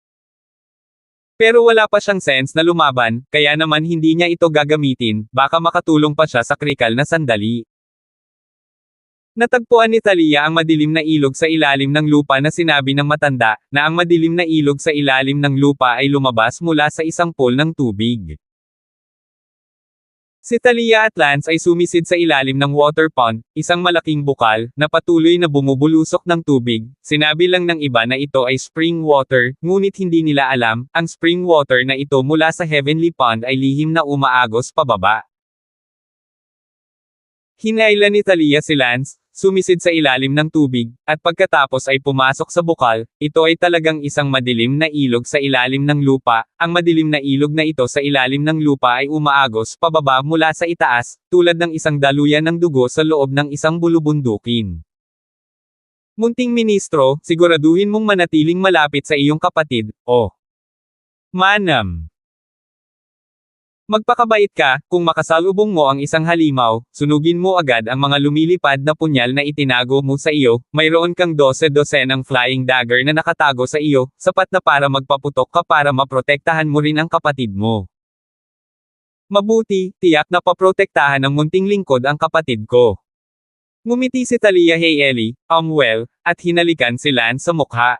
Pero wala pa siyang sense na lumaban, kaya naman hindi niya ito gagamitin, baka makatulong pa siya sa krikal na sandali. Natagpuan ni Talia ang madilim na ilog sa ilalim ng lupa na sinabi ng matanda, na ang madilim na ilog sa ilalim ng lupa ay lumabas mula sa isang pool ng tubig. Si Talia at Lance ay sumisid sa ilalim ng water pond, isang malaking bukal, na patuloy na bumubulusok ng tubig. Sinabi lang ng iba na ito ay spring water, ngunit hindi nila alam, ang spring water na ito mula sa Heavenly Pond ay lihim na umaagos pababa. Hinailan ni Talia si Lance, sumisid sa ilalim ng tubig, at pagkatapos ay pumasok sa bukal. Ito ay talagang isang madilim na ilog sa ilalim ng lupa. Ang madilim na ilog na ito sa ilalim ng lupa ay umaagos pababa mula sa itaas, tulad ng isang daluyan ng dugo sa loob ng isang bulubundukin. Munting ministro, siguraduhin mong manatiling malapit sa iyong kapatid, o manam. Magpakabait ka, kung makasalubong mo ang isang halimaw, sunugin mo agad ang mga lumilipad na punyal na itinago mo sa iyo, mayroon kang 12-dosenang flying dagger na nakatago sa iyo, sapat na para magpaputok ka para maprotektahan mo rin ang kapatid mo. Mabuti, tiyak na paprotektahan ng munting lingkod ang kapatid ko. Ngumiti si Talia hey Ellie, well, at hinalikan si Lance sa mukha.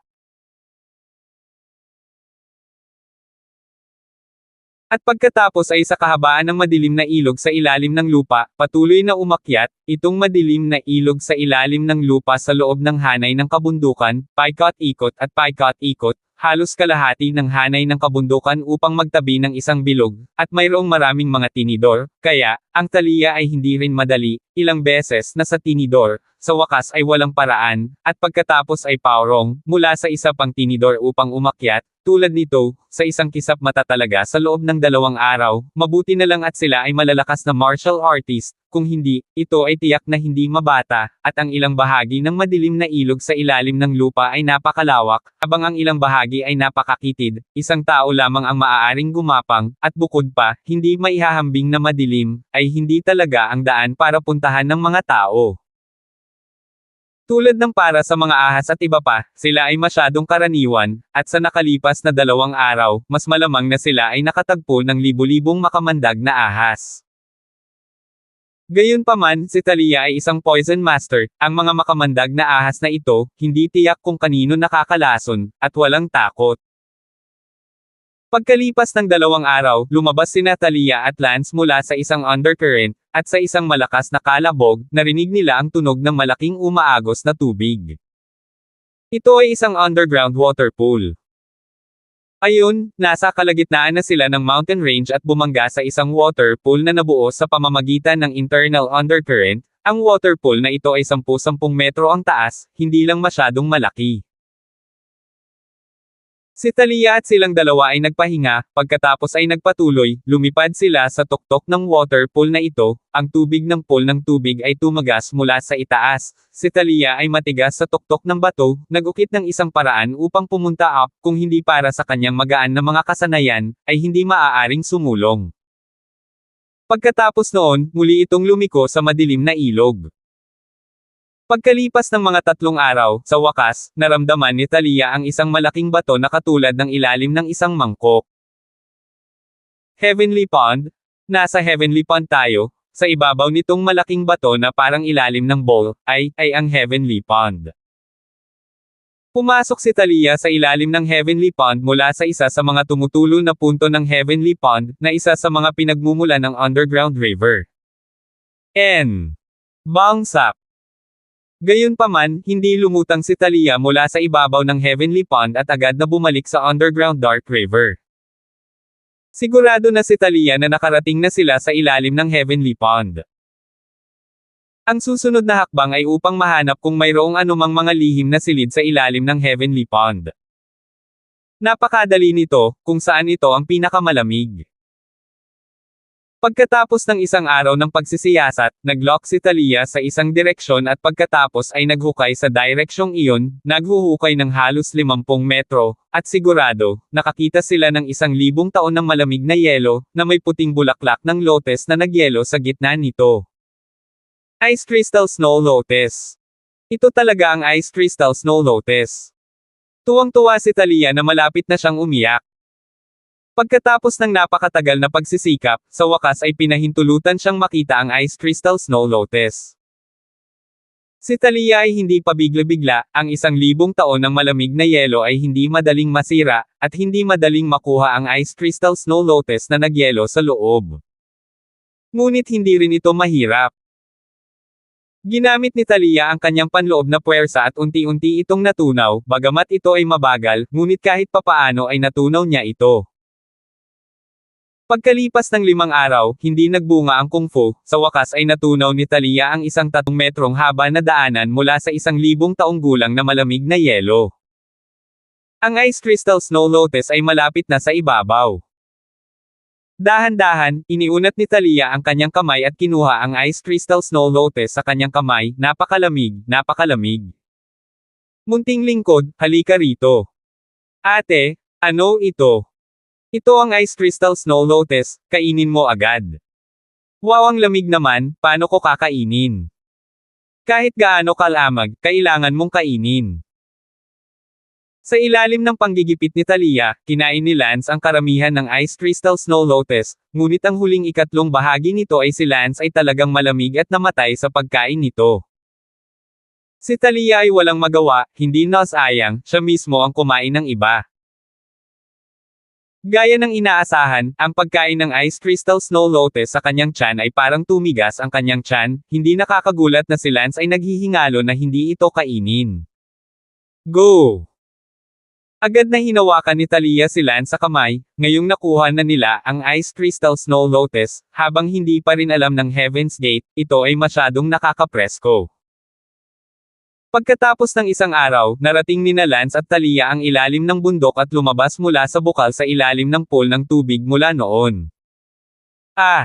At pagkatapos ay sa kahabaan ng madilim na ilog sa ilalim ng lupa, patuloy na umakyat, itong madilim na ilog sa ilalim ng lupa sa loob ng hanay ng kabundukan, paikot-ikot at paikot-ikot, halos kalahati ng hanay ng kabundukan upang magtabi ng isang bilog, at mayroong maraming mga tinidor, kaya, ang Talia ay hindi rin madali, ilang beses na sa tinidor, sa wakas ay walang paraan, at pagkatapos ay paurong, mula sa isa pang tinidor upang umakyat. Tulad nito, sa isang kisap mata talaga sa loob ng 2 araw, mabuti na lang at sila ay malalakas na martial artist, kung hindi, ito ay tiyak na hindi mabata, at ang ilang bahagi ng madilim na ilog sa ilalim ng lupa ay napakalawak, habang ang ilang bahagi ay napakakitid, isang tao lamang ang maaaring gumapang, at bukod pa, hindi maihahambing na madilim, ay hindi talaga ang daan para puntahan ng mga tao. Tulad ng para sa mga ahas at iba pa, sila ay masyadong karaniwan, at sa nakalipas na 2 araw, mas malamang na sila ay nakatagpo ng libu-libong makamandag na ahas. Gayunpaman, si Talia ay isang poison master, ang mga makamandag na ahas na ito, hindi tiyak kung kanino nakakalason, at walang takot. Pagkalipas ng 2 araw, lumabas sina Talia at Lance mula sa isang undercurrent, at sa isang malakas na kalabog, narinig nila ang tunog ng malaking umaagos na tubig. Ito ay isang underground water pool. Ayun, nasa kalagitnaan na sila ng mountain range at bumangga sa isang water pool na nabuo sa pamamagitan ng internal undercurrent. Ang water pool na ito ay 10-10 metro ang taas, hindi lang masyadong malaki. Si Talia at silang dalawa ay nagpahinga, pagkatapos ay nagpatuloy, lumipad sila sa tuktok ng water pool na ito, ang tubig ng pool ng tubig ay tumagas mula sa itaas, si Talia ay matigas sa tuktok ng bato, nag-ukit ng isang paraan upang pumunta up, kung hindi para sa kanyang magaan na mga kasanayan, ay hindi maaaring sumulong. Pagkatapos noon, muli itong lumiko sa madilim na ilog. Pagkalipas ng mga 3 araw, sa wakas, naramdaman ni Talia ang isang malaking bato na katulad ng ilalim ng isang mangkok. Heavenly Pond? Nasa Heavenly Pond tayo, sa ibabaw nitong malaking bato na parang ilalim ng bowl, ay ang Heavenly Pond. Pumasok si Talia sa ilalim ng Heavenly Pond mula sa isa sa mga tumutulo na punto ng Heavenly Pond, na isa sa mga pinagmumulan ng underground river. Bangsap. Gayunpaman, hindi lumutang si Thalia mula sa ibabaw ng Heavenly Pond at agad na bumalik sa underground Dark River. Sigurado na si Thalia na nakarating na sila sa ilalim ng Heavenly Pond. Ang susunod na hakbang ay upang mahanap kung mayroong anumang mga lihim na silid sa ilalim ng Heavenly Pond. Napakadali nito, kung saan ito ang pinakamalamig. Pagkatapos ng isang araw ng pagsisiyasat, nag-lock si Thalia sa isang direksyon at pagkatapos ay naghukay sa direksyong iyon, naghuhukay ng halos 50 metro, at sigurado, nakakita sila ng 1,000 taon ng malamig na yelo, na may puting bulaklak ng lotes na nagyelo sa gitna nito. Ice Crystal Snow Lotus. Ito talaga ang Ice Crystal Snow Lotus. Tuwang-tuwa si Thalia na malapit na siyang umiyak. Pagkatapos ng napakatagal na pagsisikap, sa wakas ay pinahintulutan siyang makita ang Ice Crystal Snow Lotus. Si Thalia ay hindi pa bigla-bigla, ang 1,000 taon ng malamig na yelo ay hindi madaling masira, at hindi madaling makuha ang Ice Crystal Snow Lotus na nagyelo sa loob. Ngunit hindi rin ito mahirap. Ginamit ni Thalia ang kanyang panloob na puwersa at unti-unti itong natunaw, bagamat ito ay mabagal, ngunit kahit papaano ay natunaw niya ito. Pagkalipas ng 5 araw, hindi nagbunga ang kung fu, sa wakas ay natunaw ni Thalia ang 1 metrong haba na daanan mula sa 1,000 taong gulang na malamig na yelo. Ang Ice Crystal Snow Lotus ay malapit na sa ibabaw. Dahan-dahan, iniunat ni Thalia ang kanyang kamay at kinuha ang Ice Crystal Snow Lotus sa kanyang kamay, napakalamig, napakalamig. Munting lingkod, halika rito. Ate, ano ito? Ito ang Ice Crystal Snow Lotus, kainin mo agad. Wow, ang lamig naman, paano ko kakainin? Kahit gaano kalamag, kailangan mong kainin. Sa ilalim ng panggigipit ni Thalia, kinain ni Lance ang karamihan ng Ice Crystal Snow Lotus, ngunit ang huling 3 bahagi nito ay si Lance ay talagang malamig at namatay sa pagkain nito. Si Thalia ay walang magawa, hindi nasayang, siya mismo ang kumain ng iba. Gaya ng inaasahan, ang pagkain ng Ice Crystal Snow Lotus sa kanyang tiyan ay parang tumigas ang kanyang tiyan, hindi nakakagulat na si Lance ay naghihingalo na hindi ito kainin. Go! Agad na hinawakan ni Thalia si Lance sa kamay, ngayong nakuha na nila ang Ice Crystal Snow Lotus, habang hindi pa rin alam ng Heaven's Gate, ito ay masyadong nakakapresko. Pagkatapos ng 1 araw, narating nina Lance at Thalia ang ilalim ng bundok at lumabas mula sa bukal sa ilalim ng pool ng tubig mula noon. Ah!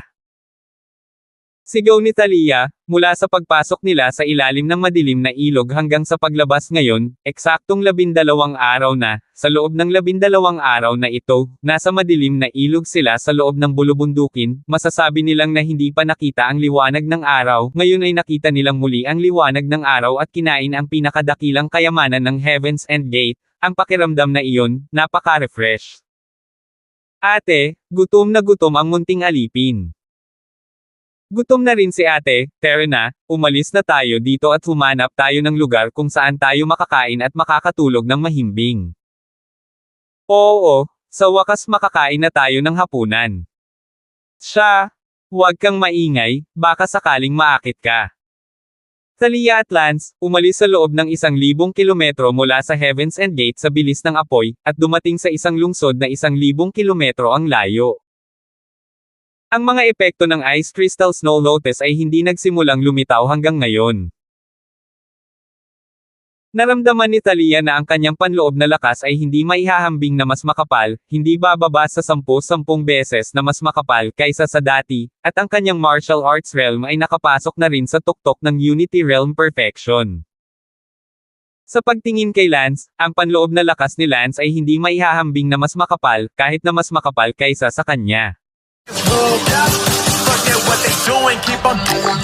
Sigaw ni Thalia, mula sa pagpasok nila sa ilalim ng madilim na ilog hanggang sa paglabas ngayon, eksaktong 12 araw na, sa loob ng 12 araw na ito, nasa madilim na ilog sila sa loob ng bulubundukin, masasabi nilang na hindi pa nakita ang liwanag ng araw, ngayon ay nakita nilang muli ang liwanag ng araw at kinain ang pinakadakilang kayamanan ng Heaven's Gate, ang pakiramdam na iyon, napaka-refresh. Ate, gutom na gutom ang munting alipin. Gutom na rin si ate, tara na, umalis na tayo dito at humanap tayo ng lugar kung saan tayo makakain at makakatulog ng mahimbing. Oo, sa wakas makakain na tayo ng hapunan. Siya, huwag kang maingay, baka sakaling maakit ka. Thalia at Lance, umalis sa loob ng 1,000 kilometro mula sa Heaven's Gate sa bilis ng apoy, at dumating sa isang lungsod na 1,000 kilometro ang layo. Ang mga epekto ng Ice Crystal Snow Lotus ay hindi nagsimulang lumitaw hanggang ngayon. Naramdaman ni Thalia na ang kanyang panloob na lakas ay hindi maihahambing na mas makapal, hindi bababa sa 10 beses na mas makapal kaysa sa dati, at ang kanyang martial arts realm ay nakapasok na rin sa tuktok ng Unity Realm Perfection. Sa pagtingin kay Lance, ang panloob na lakas ni Lance ay hindi maihahambing na mas makapal, kahit na mas makapal kaysa sa kanya. Forget what they doing, keep on doing.